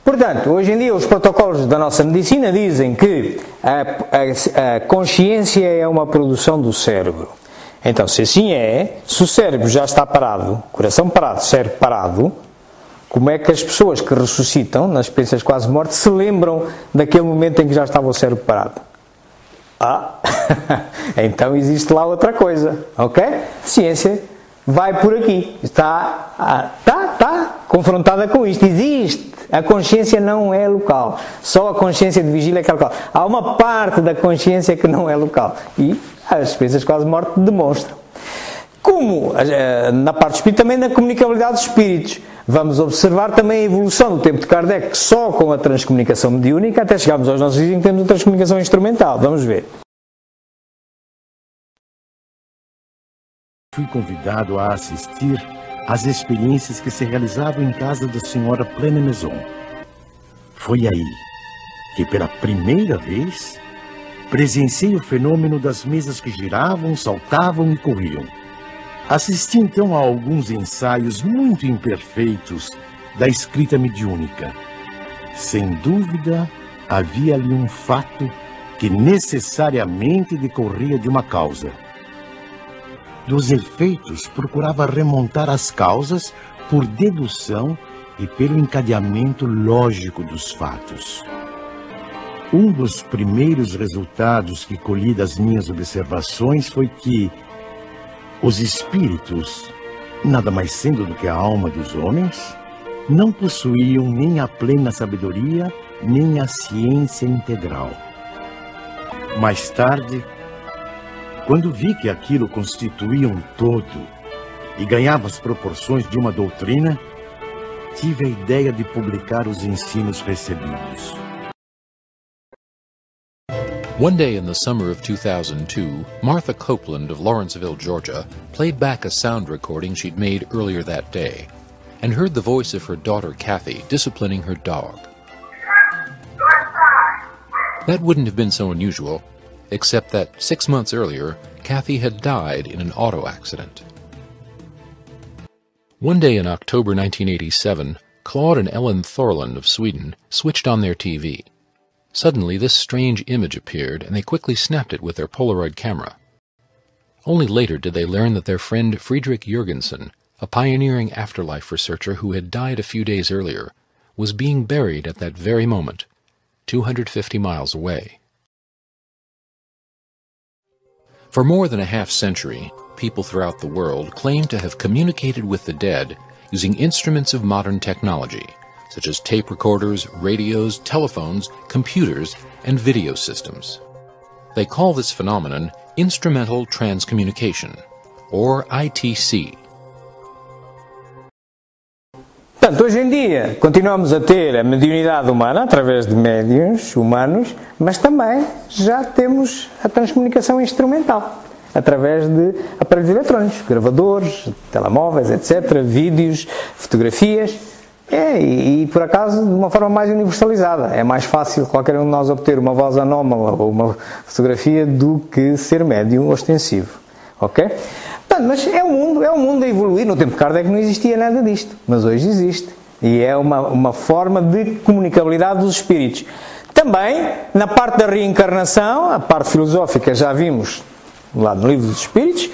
Portanto, hoje em dia os protocolos da nossa medicina dizem que a consciência é uma produção do cérebro. Então, se assim é, se o cérebro já está parado, coração parado, cérebro parado, como é que as pessoas que ressuscitam nas experiências quase morte se lembram daquele momento em que já estava o cérebro parado? Então existe lá outra coisa, ok? Ciência vai por aqui, está confrontada com isto, existe. A consciência não é local, só a consciência de vigília é que é local. Há uma parte da consciência que não é local e as experiências quase morte demonstram. Como na parte do espírito, também na comunicabilidade dos espíritos. Vamos observar também a evolução do tempo de Kardec só com a transcomunicação mediúnica, até chegarmos aos nossos dias em que temos a transcomunicação instrumental. Vamos ver. Fui convidado a assistir às experiências que se realizavam em casa da senhora Plena Maison. Foi aí que, pela primeira vez, presenciei o fenômeno das mesas que giravam, saltavam e corriam. Assisti então a alguns ensaios muito imperfeitos da escrita mediúnica. Sem dúvida, havia ali um fato que necessariamente decorria de uma causa. Dos efeitos, procurava remontar as causas por dedução e pelo encadeamento lógico dos fatos. Um dos primeiros resultados que colhi das minhas observações foi que os espíritos, nada mais sendo do que a alma dos homens, não possuíam nem a plena sabedoria, nem a ciência integral. Mais tarde, quando vi que aquilo constituía um todo e ganhava as proporções de uma doutrina, tive a ideia de publicar os ensinos recebidos. One day in the summer of 2002, Martha Copeland of Lawrenceville, Georgia, played back a sound recording she'd made earlier that day and heard the voice of her daughter Kathy disciplining her dog. That wouldn't have been so unusual, except that 6 months earlier, Kathy had died in an auto accident. One day in October 1987, Claude and Ellen Thorland of Sweden switched on their TV. Suddenly, this strange image appeared, and they quickly snapped it with their Polaroid camera. Only later did they learn that their friend Friedrich Jürgensen, a pioneering afterlife researcher who had died a few days earlier, was being buried at that very moment, 250 miles away. For more than a half-century, people throughout the world claim to have communicated with the dead using instruments of modern technology, such as tape recorders, radios, telephones, computers, and video systems. They call this phenomenon Instrumental Transcommunication, or ITC. Portanto, hoje em dia, continuamos a ter a mediunidade humana através de médiuns humanos, mas também já temos a transcomunicação instrumental, através de aparelhos eletrónicos, gravadores, telemóveis, etc., vídeos, fotografias. E por acaso de uma forma mais universalizada. É mais fácil qualquer um de nós obter uma voz anómala ou uma fotografia do que ser médium ostensivo. Ok? Portanto, mas é um mundo a evoluir. No tempo de Kardec não existia nada disto, mas hoje existe. E é uma forma de comunicabilidade dos espíritos. Também, na parte da reencarnação, a parte filosófica já vimos lá no Livro dos Espíritos,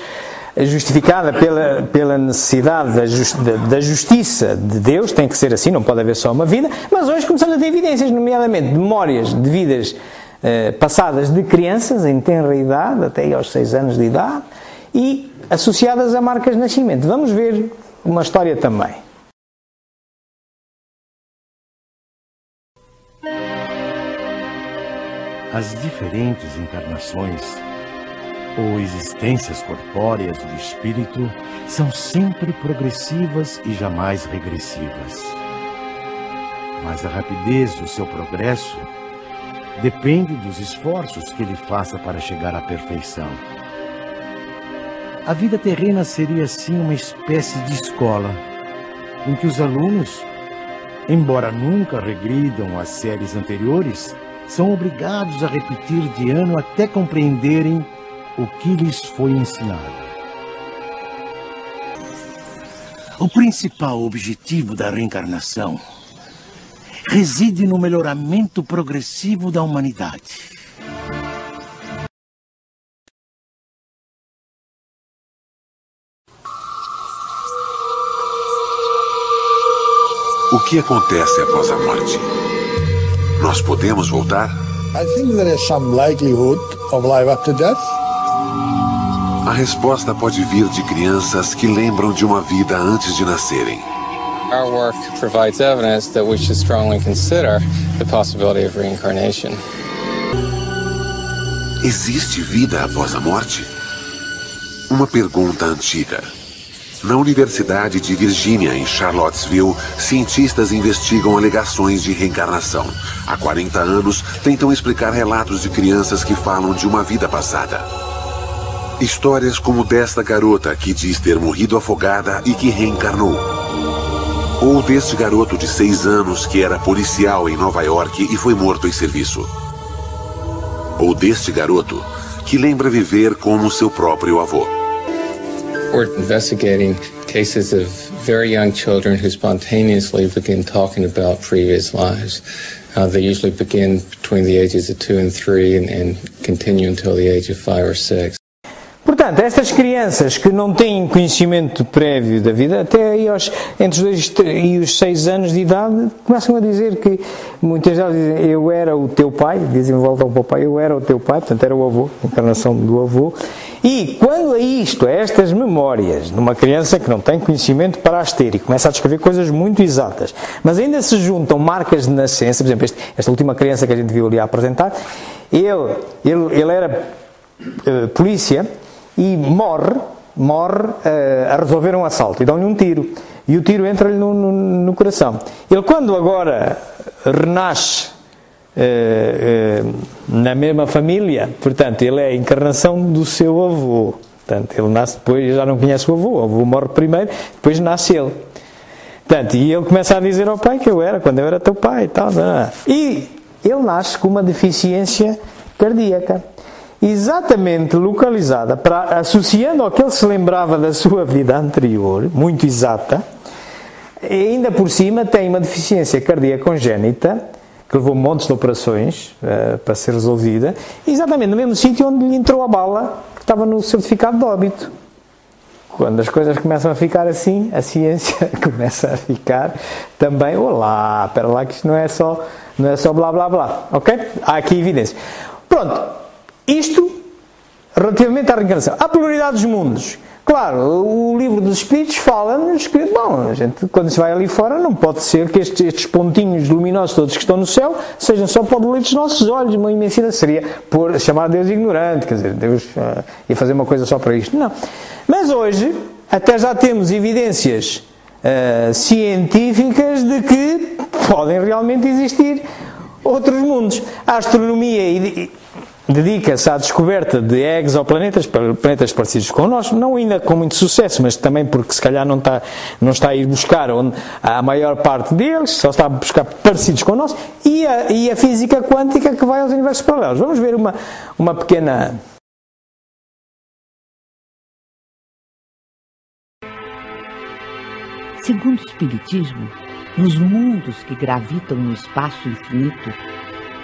justificada pela necessidade da justiça de Deus, tem que ser assim, não pode haver só uma vida, mas hoje começamos a ter evidências, nomeadamente memórias de vidas passadas de crianças em tenra idade, até aos 6 anos de idade, e associadas a marcas de nascimento. Vamos ver uma história também. As diferentes encarnações ou existências corpóreas do espírito são sempre progressivas e jamais regressivas. Mas a rapidez do seu progresso depende dos esforços que ele faça para chegar à perfeição. A vida terrena seria assim uma espécie de escola, em que os alunos, embora nunca regridam às séries anteriores, são obrigados a repetir de ano até compreenderem o que lhes foi ensinado. O principal objetivo da reencarnação reside no melhoramento progressivo da humanidade. O que acontece após a morte? Nós podemos voltar? I think there is some likelihood of life after death. A resposta pode vir de crianças que lembram de uma vida antes de nascerem. Our work provides evidence that we should strongly consider the possibility of reincarnation. Existe vida após a morte? Uma pergunta antiga. Na Universidade de Virgínia, em Charlottesville, cientistas investigam alegações de reencarnação. Há 40 anos, tentam explicar relatos de crianças que falam de uma vida passada. Histórias como desta garota que diz ter morrido afogada e que reencarnou. Ou deste garoto de 6 anos que era policial em Nova York e foi morto em serviço. Ou deste garoto que lembra viver como seu próprio avô. We're investigating cases of very young children who spontaneously begin talking about previous lives. They usually begin between the ages of 2 and 3 and continue until the age of 5 or 6. Portanto, estas crianças que não têm conhecimento prévio da vida, até aí entre os 2 e os 6 anos de idade, começam a dizer que, muitas delas dizem, eu era o teu pai, dizem volta ao papai, eu era o teu pai, portanto era o avô, a encarnação do avô. E quando a estas memórias, numa criança que não tem conhecimento para as ter e começa a descrever coisas muito exatas, mas ainda se juntam marcas de nascença, por exemplo, esta última criança que a gente viu ali a apresentar, ele era polícia, e morre a resolver um assalto e dão-lhe um tiro e o tiro entra-lhe no coração. Ele, quando agora renasce na mesma família, portanto ele é a encarnação do seu avô, portanto ele nasce depois, já não conhece o avô morre primeiro, depois nasce ele, portanto, e ele começa a dizer ao pai que quando eu era teu pai e tal, e ele nasce com uma deficiência cardíaca exatamente localizada, associando ao que ele se lembrava da sua vida anterior, muito exata, e ainda por cima tem uma deficiência cardíaca congénita, que levou montes de operações para ser resolvida, exatamente no mesmo sítio onde lhe entrou a bala que estava no certificado de óbito. Quando as coisas começam a ficar assim, a ciência começa a ficar também, espera lá que isto não é só blá blá blá, ok? Há aqui evidência. Pronto. Isto, relativamente à reencarnação. A pluralidade dos mundos. Claro, o livro dos Espíritos fala-nos que, a gente, quando se vai ali fora, não pode ser que estes pontinhos luminosos todos que estão no céu sejam só para o delito dos nossos olhos. Uma imensidade seria chamar Deus ignorante, quer dizer, Deus ia fazer uma coisa só para isto. Não. Mas hoje, até já temos evidências científicas de que podem realmente existir outros mundos. A astronomia dedica-se à descoberta de exoplanetas, planetas parecidos com nós, não ainda com muito sucesso, mas também porque se calhar não está a ir buscar onde a maior parte deles, só está a buscar parecidos com nós, e a física quântica que vai aos universos paralelos. Vamos ver uma pequena... Segundo o Espiritismo, nos mundos que gravitam no espaço infinito,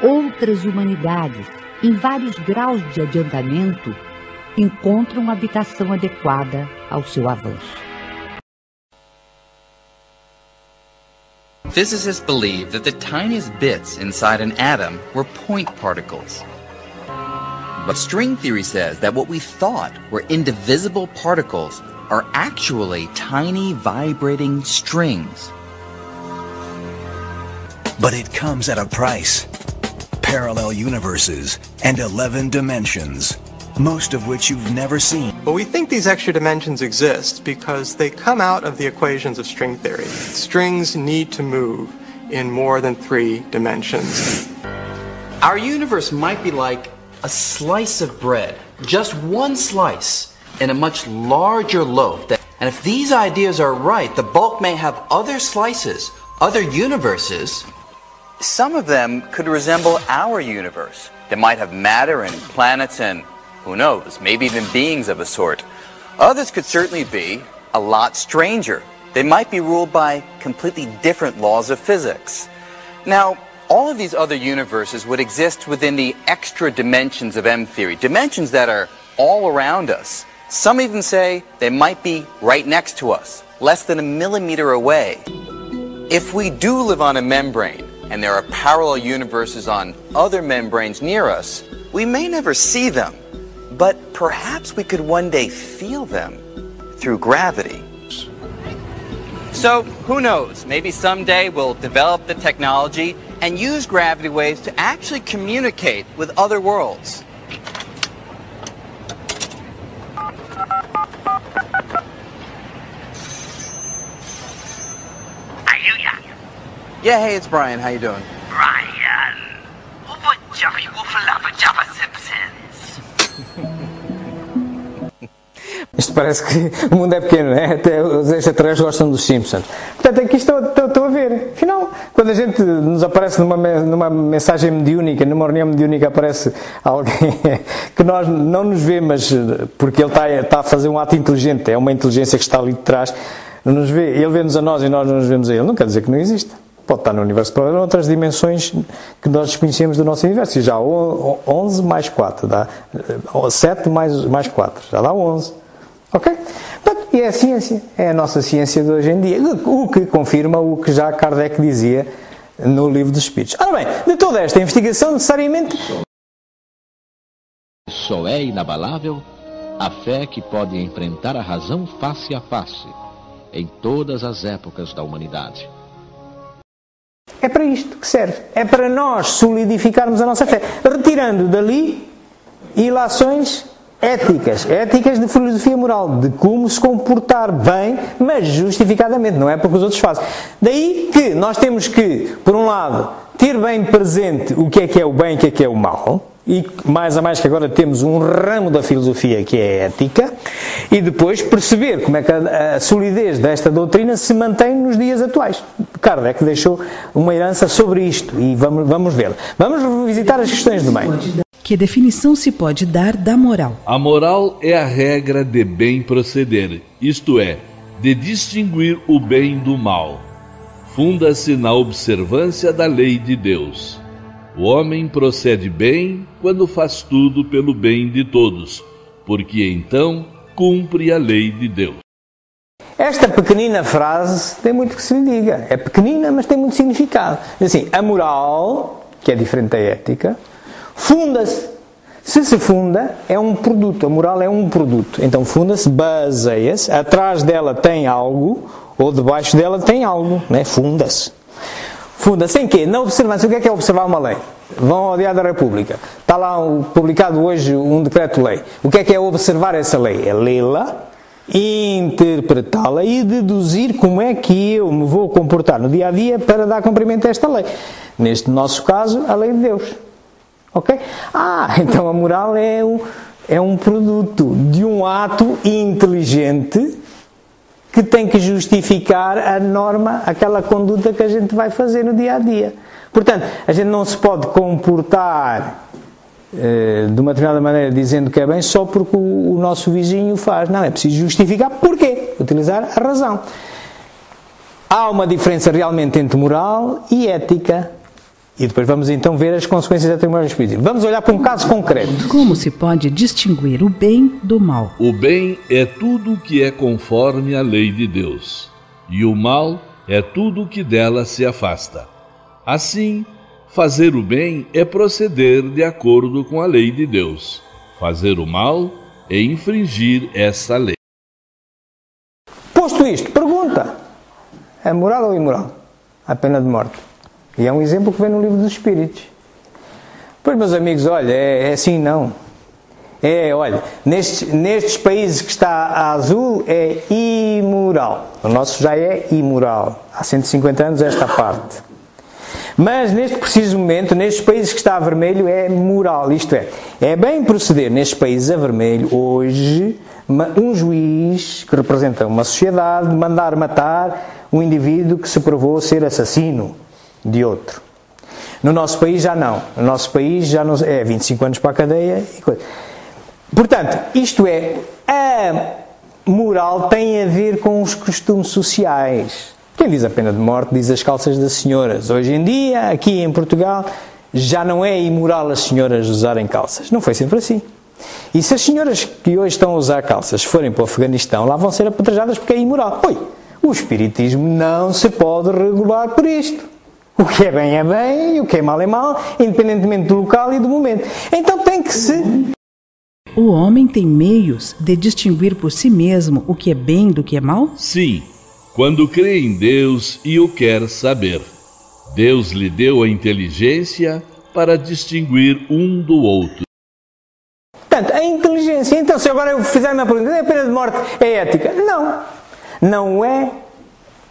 outras humanidades, em vários graus de adiantamento, encontram habitação adequada ao seu avanço. Physicists believe that the tiniest bits inside an atom were point particles. But string theory says that what we thought were indivisible particles are actually tiny vibrating strings. But it comes at a price. Parallel universes and 11 dimensions, most of which you've never seen. Well, we think these extra dimensions exist because they come out of the equations of string theory. Strings need to move in more than 3 dimensions. Our universe might be like a slice of bread, just one slice in a much larger loaf. And if these ideas are right, the bulk may have other slices, other universes. Some of them could resemble our universe. They might have matter and planets and, who knows, maybe even beings of a sort. Others could certainly be a lot stranger, They might be ruled by completely different laws of physics. Now, all of these other universes would exist within the extra dimensions of M-theory, dimensions that are all around us. Some even say they might be right next to us, less than a millimeter away. If we do live on a membrane, and there are parallel universes on other membranes near us, we may never see them, but perhaps we could one day feel them through gravity. So, who knows, maybe someday we'll develop the technology and use gravity waves to actually communicate with other worlds. Yeah, hey, it's Brian. How you doing? Brian, what Jerry Wolfalaba Jabba Simpsons? Isto parece que o mundo é pequeno, não é? Até os extraterrestres gostam dos Simpsons. Portanto, aqui estou a ver. Afinal, quando a gente nos aparece numa mensagem mediúnica, numa reunião mediúnica, aparece alguém que nós não nos vê, mas porque ele está a fazer um ato inteligente, é uma inteligência que está ali de trás, nos vê, ele vê-nos a nós e nós não nos vemos a ele. Não quer dizer que não exista. Pode estar no universo paralelo, outras dimensões que nós desconhecemos do nosso universo. E já 11 mais 4 dá 7 mais 4, já dá 11. Ok? E é a ciência, é a nossa ciência de hoje em dia, o que confirma o que já Kardec dizia no Livro dos Espíritos. Ora bem, de toda esta investigação, necessariamente... Só é inabalável a fé que pode enfrentar a razão face a face, em todas as épocas da humanidade. É para isto que serve. É para nós solidificarmos a nossa fé, retirando dali ilações éticas de filosofia moral, de como se comportar bem, mas justificadamente, não é porque os outros fazem. Daí que nós temos que, por um lado, ter bem presente o que é o bem e o que é o mal, e mais a mais que agora temos um ramo da filosofia que é a ética, e depois perceber como é que a solidez desta doutrina se mantém nos dias atuais. Kardec deixou uma herança sobre isto e vamos vê-la. Vamos revisitar as questões do meio. Que definição se pode dar da moral? A moral é a regra de bem proceder, isto é, de distinguir o bem do mal. Funda-se na observância da lei de Deus. O homem procede bem quando faz tudo pelo bem de todos, porque então cumpre a lei de Deus. Esta pequenina frase tem muito que se lhe diga. É pequenina, mas tem muito significado. Assim, a moral, que é diferente da ética, funda-se. Se funda, é um produto. A moral é um produto. Então funda-se, baseia-se, atrás dela tem algo, ou debaixo dela tem algo, né? Funda-se. Funda-se em quê? Na observância. O que é observar uma lei? Vão ao Diário da República. Está lá publicado hoje um decreto-lei. O que é observar essa lei? É lê-la, interpretá-la e deduzir como é que eu me vou comportar no dia a dia para dar cumprimento a esta lei. Neste nosso caso, a lei de Deus. Ok? Então a moral é um produto de um ato inteligente que tem que justificar a norma, aquela conduta que a gente vai fazer no dia a dia. Portanto, a gente não se pode comportar de uma determinada maneira dizendo que é bem só porque o nosso vizinho faz. Não, é preciso justificar porquê, utilizar a razão. Há uma diferença realmente entre moral e ética. E depois vamos então ver as consequências da teimosia espírita. Vamos olhar para um caso concreto. Como se pode distinguir o bem do mal? O bem é tudo que é conforme à lei de Deus, e o mal é tudo que dela se afasta. Assim, fazer o bem é proceder de acordo com a lei de Deus. Fazer o mal é infringir essa lei. Posto isto, pergunta: é moral ou imoral a pena de morte? E é um exemplo que vem no Livro dos Espíritos. Pois, meus amigos, olha, é assim não. Olha, nestes países que está azul é imoral. O nosso já é imoral. Há 150 anos esta parte. Mas neste preciso momento, nestes países que está a vermelho, é moral. Isto é bem proceder nestes países a vermelho, hoje, um juiz que representa uma sociedade mandar matar um indivíduo que se provou ser assassino de outro. No nosso país já não. No nosso país já não é 25 anos para a cadeia e coisa. Portanto, isto é moral tem a ver com os costumes sociais. Quem diz a pena de morte diz as calças das senhoras. Hoje em dia, aqui em Portugal, já não é imoral as senhoras usarem calças. Não foi sempre assim. E se as senhoras que hoje estão a usar calças forem para o Afeganistão, lá vão ser apedrejadas porque é imoral. Oi, o espiritismo não se pode regular por isto. O que é bem e o que é mal, independentemente do local e do momento. Então tem que se... O homem tem meios de distinguir por si mesmo o que é bem do que é mal? Sim, quando crê em Deus e o quer saber. Deus lhe deu a inteligência para distinguir um do outro. Portanto, a inteligência... Então, se agora eu fizer uma pergunta, a pena de morte é ética? Não. Não é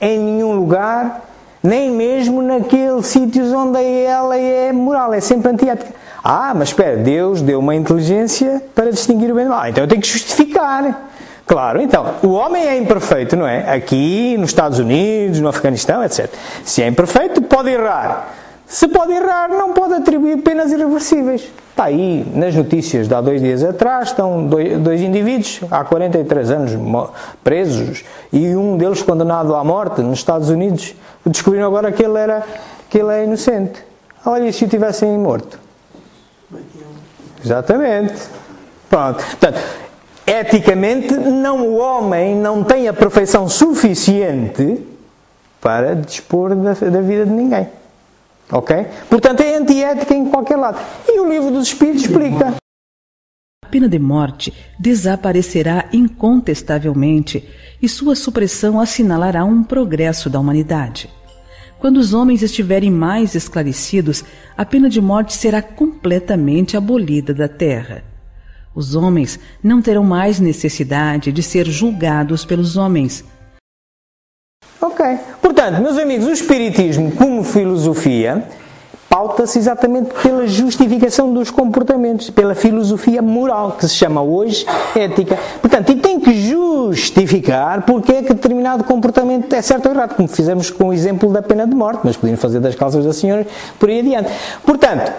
em nenhum lugar, nem mesmo naqueles sítios onde ela é moral. É sempre antiética. Ah, mas espera, Deus deu uma inteligência para distinguir o bem do mal. Então eu tenho que justificar. Claro, então, o homem é imperfeito, não é? Aqui, nos Estados Unidos, no Afeganistão, etc. Se é imperfeito, pode errar. Se pode errar, não pode atribuir penas irreversíveis. Está aí, nas notícias de há 2 dias atrás, estão dois indivíduos, há 43 anos presos, e um deles condenado à morte nos Estados Unidos. Descobriram agora que ele é inocente. Olha, e se o tivessem morto? Exatamente. Pronto. Portanto, eticamente, o homem não tem a perfeição suficiente para dispor da vida de ninguém. Ok? Portanto, é antiética em qualquer lado. E o Livro dos Espíritos explica. A pena de morte desaparecerá incontestavelmente e sua supressão assinalará um progresso da humanidade. Quando os homens estiverem mais esclarecidos, a pena de morte será completamente abolida da terra. Os homens não terão mais necessidade de ser julgados pelos homens. Ok. Portanto, meus amigos, o Espiritismo, como filosofia, pauta-se exatamente pela justificação dos comportamentos, pela filosofia moral, que se chama hoje ética. Portanto, e tem que justificar porque é que determinado comportamento é certo ou errado, como fizemos com o exemplo da pena de morte, mas podíamos fazer das calças das senhoras por aí adiante. Portanto,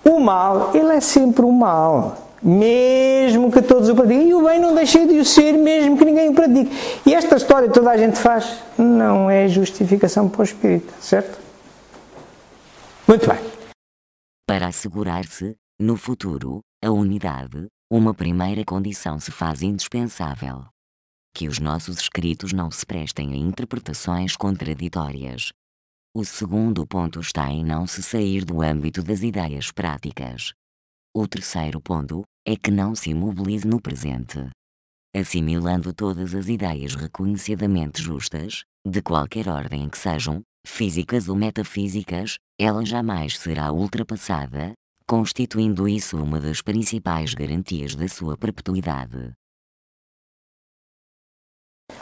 o mal, ele é sempre o mal. Mesmo que todos o pratiquem. E o bem não deixa de o ser, mesmo que ninguém o pratique. E esta história que toda a gente faz não é justificação para o espírito, certo? Muito bem. Para assegurar-se, no futuro, a unidade, uma primeira condição se faz indispensável. Que os nossos escritos não se prestem a interpretações contraditórias. O segundo ponto está em não se sair do âmbito das ideias práticas. O terceiro ponto é que não se imobilize no presente. Assimilando todas as ideias reconhecidamente justas, de qualquer ordem que sejam, físicas ou metafísicas, ela jamais será ultrapassada, constituindo isso uma das principais garantias da sua perpetuidade.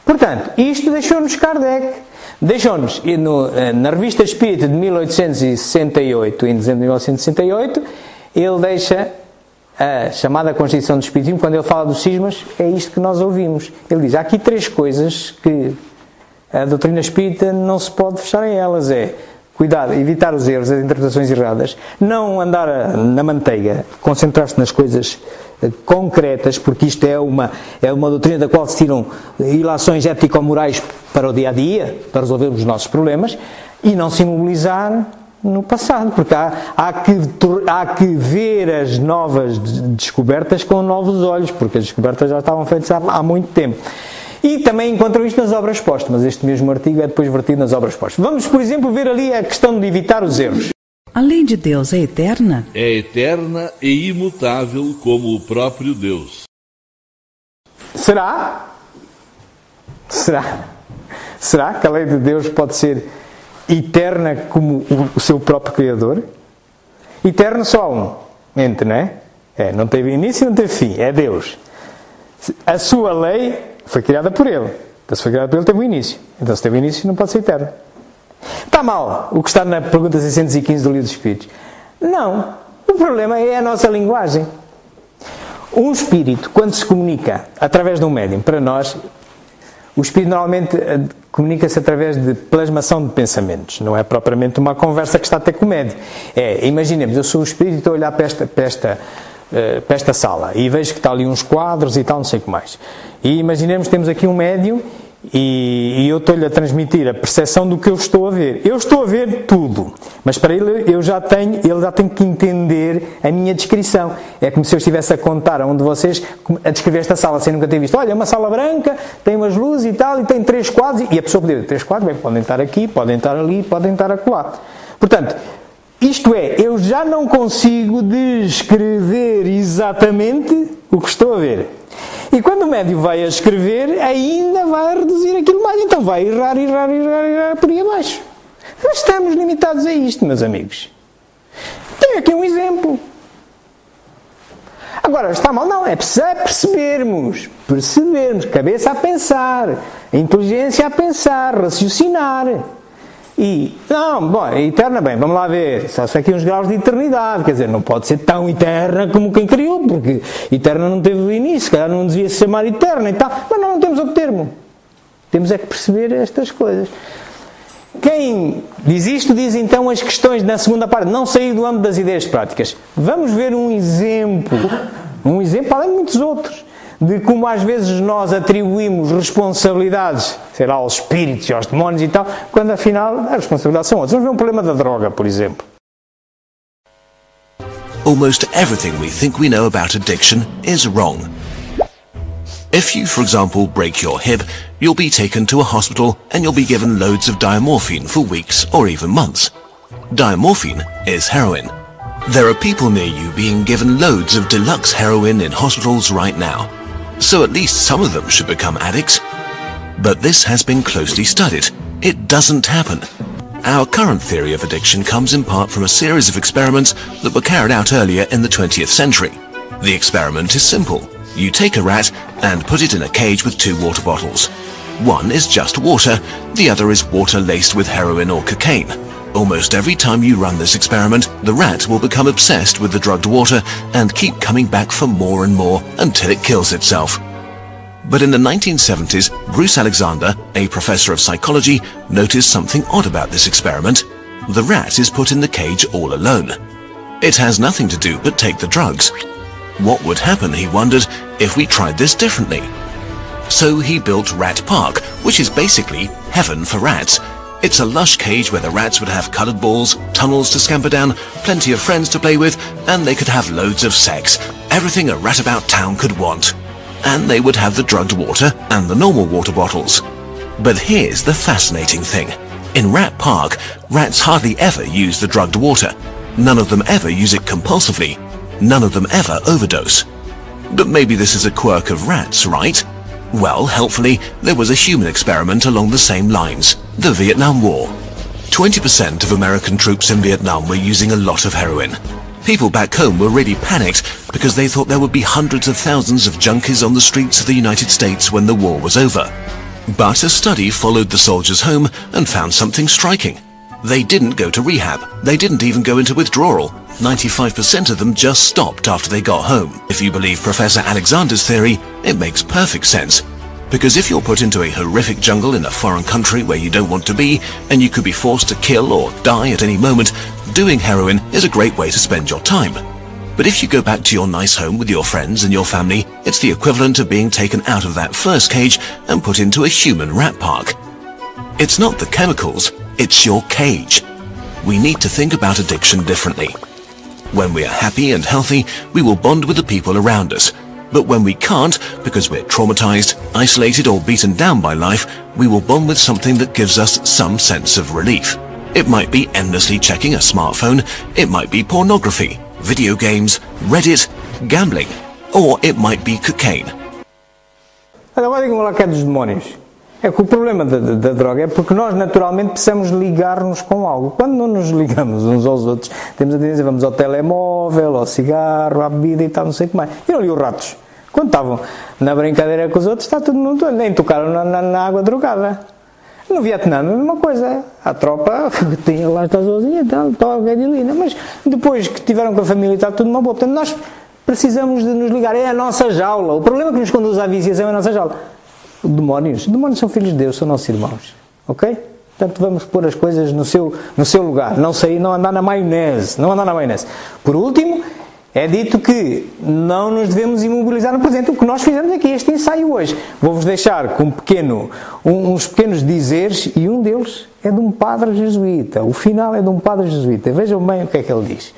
Portanto, isto deixou-nos Kardec. Deixou-nos, na Revista Espírita de 1868, em dezembro de 1968, ele deixa a chamada Constituição do Espiritismo. Quando ele fala dos cismas, é isto que nós ouvimos. Ele diz, há aqui 3 coisas que a doutrina espírita não se pode fechar em elas. É, cuidado, evitar os erros, as interpretações erradas, não andar na manteiga, concentrar-se nas coisas concretas, porque isto é uma doutrina da qual se tiram ilações ético-morais para o dia-a-dia, para resolvermos os nossos problemas, e não se imobilizar no passado, porque há que ver as novas descobertas com novos olhos, porque as descobertas já estavam feitas há muito tempo. E também encontram isto nas obras póstumas. Este mesmo artigo é depois vertido nas obras póstumas. Vamos, por exemplo, ver ali a questão de evitar os erros. A lei de Deus é eterna? É eterna e imutável como o próprio Deus. Será? Será que a lei de Deus pode ser eterna como o seu próprio Criador? Eterno só um, não é? Não teve início, não teve fim, é Deus. A sua lei foi criada por Ele. Então se foi criada por Ele, teve um início. Então se teve um início, não pode ser eterno. Está mal o que está na pergunta 615 do Livro dos Espíritos? Não. O problema é a nossa linguagem. Um espírito, quando se comunica através de um médium, para nós, o espírito normalmente comunica-se através de plasmação de pensamentos. Não é propriamente uma conversa que está a ter com o médium. Imaginemos, eu sou o espírito e estou a olhar para para esta sala e vejo que está ali uns quadros e tal, não sei o que mais. E imaginemos que temos aqui um médium e eu estou-lhe a transmitir a percepção do que eu estou a ver. Eu estou a ver tudo, mas para ele ele já tem que entender a minha descrição. É como se eu estivesse a contar a um de vocês a descrever esta sala sem nunca ter visto. Olha, é uma sala branca, tem umas luzes e tal, e tem 3 quadros, e a pessoa pode dizer 3 quadros, bem, podem estar aqui, podem estar ali, podem estar acolá. Portanto, isto é, eu já não consigo descrever exatamente o que estou a ver. E quando o médium vai a escrever, ainda vai reduzir aquilo mais. Então vai errar por aí abaixo. Nós estamos limitados a isto, meus amigos. Tenho aqui um exemplo. Agora, está mal? Não, é percebermos, cabeça a pensar, a inteligência a pensar, raciocinar. E, não, bom, eterna, bem, vamos lá ver, só se aqui uns graus de eternidade, quer dizer, não pode ser tão eterna como quem criou, porque eterna não teve início, se calhar não devia se chamar eterna e tal, mas não temos outro termo. Temos é que perceber estas coisas. Quem diz isto, diz então as questões na segunda parte, não sair do âmbito das ideias práticas. Vamos ver um exemplo, além de muitos outros, de como às vezes nós atribuímos responsabilidades, sei lá, aos espíritos e aos demónios e tal, quando afinal as responsabilidades são outras. Vamos ver um problema da droga, por exemplo. Almost everything we think we know about addiction is wrong. If you, for example, break your hip, you'll be taken to a hospital and you'll be given loads of diamorphine for weeks or even months. Diamorphine is heroin. There are people near you being given loads of deluxe heroin in hospitals right now. So at least some of them should become addicts. But this has been closely studied. It doesn't happen. Our current theory of addiction comes in part from a series of experiments that were carried out earlier in the 20th century. The experiment is simple. You take a rat and put it in a cage with 2 water bottles. One is just water, the other is water laced with heroin or cocaine. Almost every time you run this experiment, the rat will become obsessed with the drugged water and keep coming back for more and more until it kills itself. But in the 1970s, Bruce Alexander, a professor of psychology, noticed something odd about this experiment. The rat is put in the cage all alone. It has nothing to do but take the drugs. What would happen, he wondered, if we tried this differently? So he built Rat Park, which is basically heaven for rats. It's a lush cage where the rats would have coloured balls, tunnels to scamper down, plenty of friends to play with, and they could have loads of sex. Everything a rat about town could want. And they would have the drugged water and the normal water bottles. But here's the fascinating thing. In Rat Park, rats hardly ever use the drugged water. None of them ever use it compulsively. None of them ever overdose. But maybe this is a quirk of rats, right? Well, helpfully, there was a human experiment along the same lines, the Vietnam War. 20% of American troops in Vietnam were using a lot of heroin. People back home were really panicked because they thought there would be hundreds of thousands of junkies on the streets of the United States when the war was over. But a study followed the soldiers home and found something striking. They didn't go to rehab. They didn't even go into withdrawal. 95% of them just stopped after they got home. If you believe Professor Alexander's theory, it makes perfect sense. Because if you're put into a horrific jungle in a foreign country where you don't want to be, and you could be forced to kill or die at any moment, doing heroin is a great way to spend your time. But if you go back to your nice home with your friends and your family, it's the equivalent of being taken out of that first cage and put into a human rat park. It's not the chemicals, it's your cage. We need to think about addiction differently. When we are happy and healthy, we will bond with the people around us. But when we can't, because we're traumatized, isolated or beaten down by life, we will bond with something that gives us some sense of relief. It might be endlessly checking a smartphone, it might be pornography, video games, Reddit, gambling, or it might be cocaine. Agora digam lá que é dos demónios. É que o problema da droga é porque nós naturalmente precisamos ligar-nos com algo. Quando não nos ligamos uns aos outros, temos a tendência, vamos ao telemóvel, ao cigarro, à bebida e tal, não sei o que mais. E ali os ratos, quando estavam na brincadeira com os outros, está tudo no todo, nem tocaram na água drogada. No Vietnã, a mesma coisa. A tropa tinha lá, está sozinha e tal, toca ali, mas depois que tiveram com a família está tudo uma boa. Portanto, nós precisamos de nos ligar. É a nossa jaula. O problema que nos conduz à viciação é a nossa jaula. Demónios são filhos de Deus, são nossos irmãos, ok? Portanto, vamos pôr as coisas no seu lugar, não andar na maionese, Por último, É dito que não nos devemos imobilizar no presente, o que nós fizemos aqui, este ensaio hoje. Vou-vos deixar com uns pequenos dizeres, e um deles é de um padre jesuíta. O final é de um padre jesuíta. Vejam bem o que é que ele diz.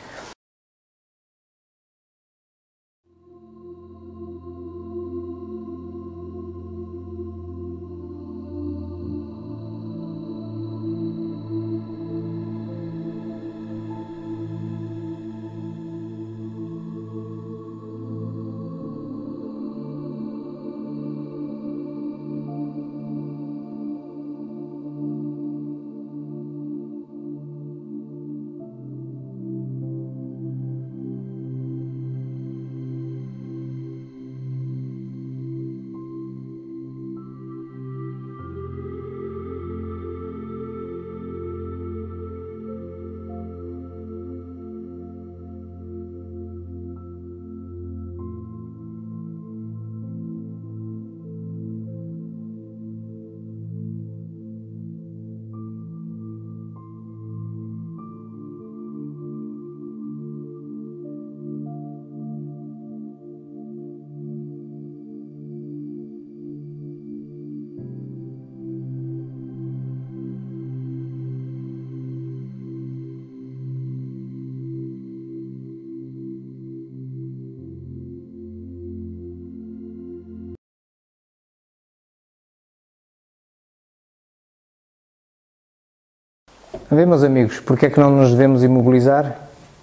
Vê, meus amigos, porque é que não nos devemos imobilizar?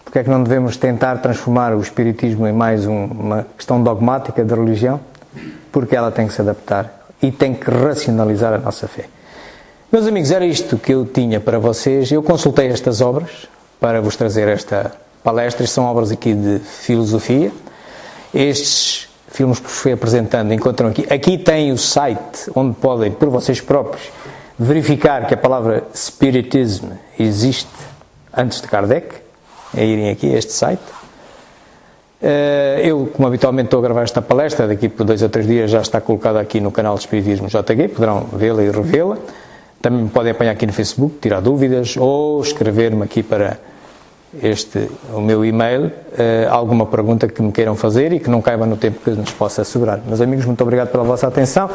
Porque é que não devemos tentar transformar o espiritismo em mais uma questão dogmática de religião? Porque ela tem que se adaptar e tem que racionalizar a nossa fé. Meus amigos, era isto que eu tinha para vocês. Eu consultei estas obras para vos trazer esta palestra. São obras aqui de filosofia. Estes filmes que vos fui apresentando encontram aqui. Aqui tem o site onde podem, por vocês próprios, verificar que a palavra Spiritism existe antes de Kardec, é irem aqui a este site. Eu, como habitualmente estou a gravar esta palestra, daqui por 2 ou 3 dias já está colocada aqui no canal de Espiritismo JG, poderão vê-la e revê-la. Também me podem apanhar aqui no Facebook, tirar dúvidas, ou escrever-me aqui para o meu e-mail, alguma pergunta que me queiram fazer e que não caiba no tempo que nos possa assegurar. Meus amigos, muito obrigado pela vossa atenção.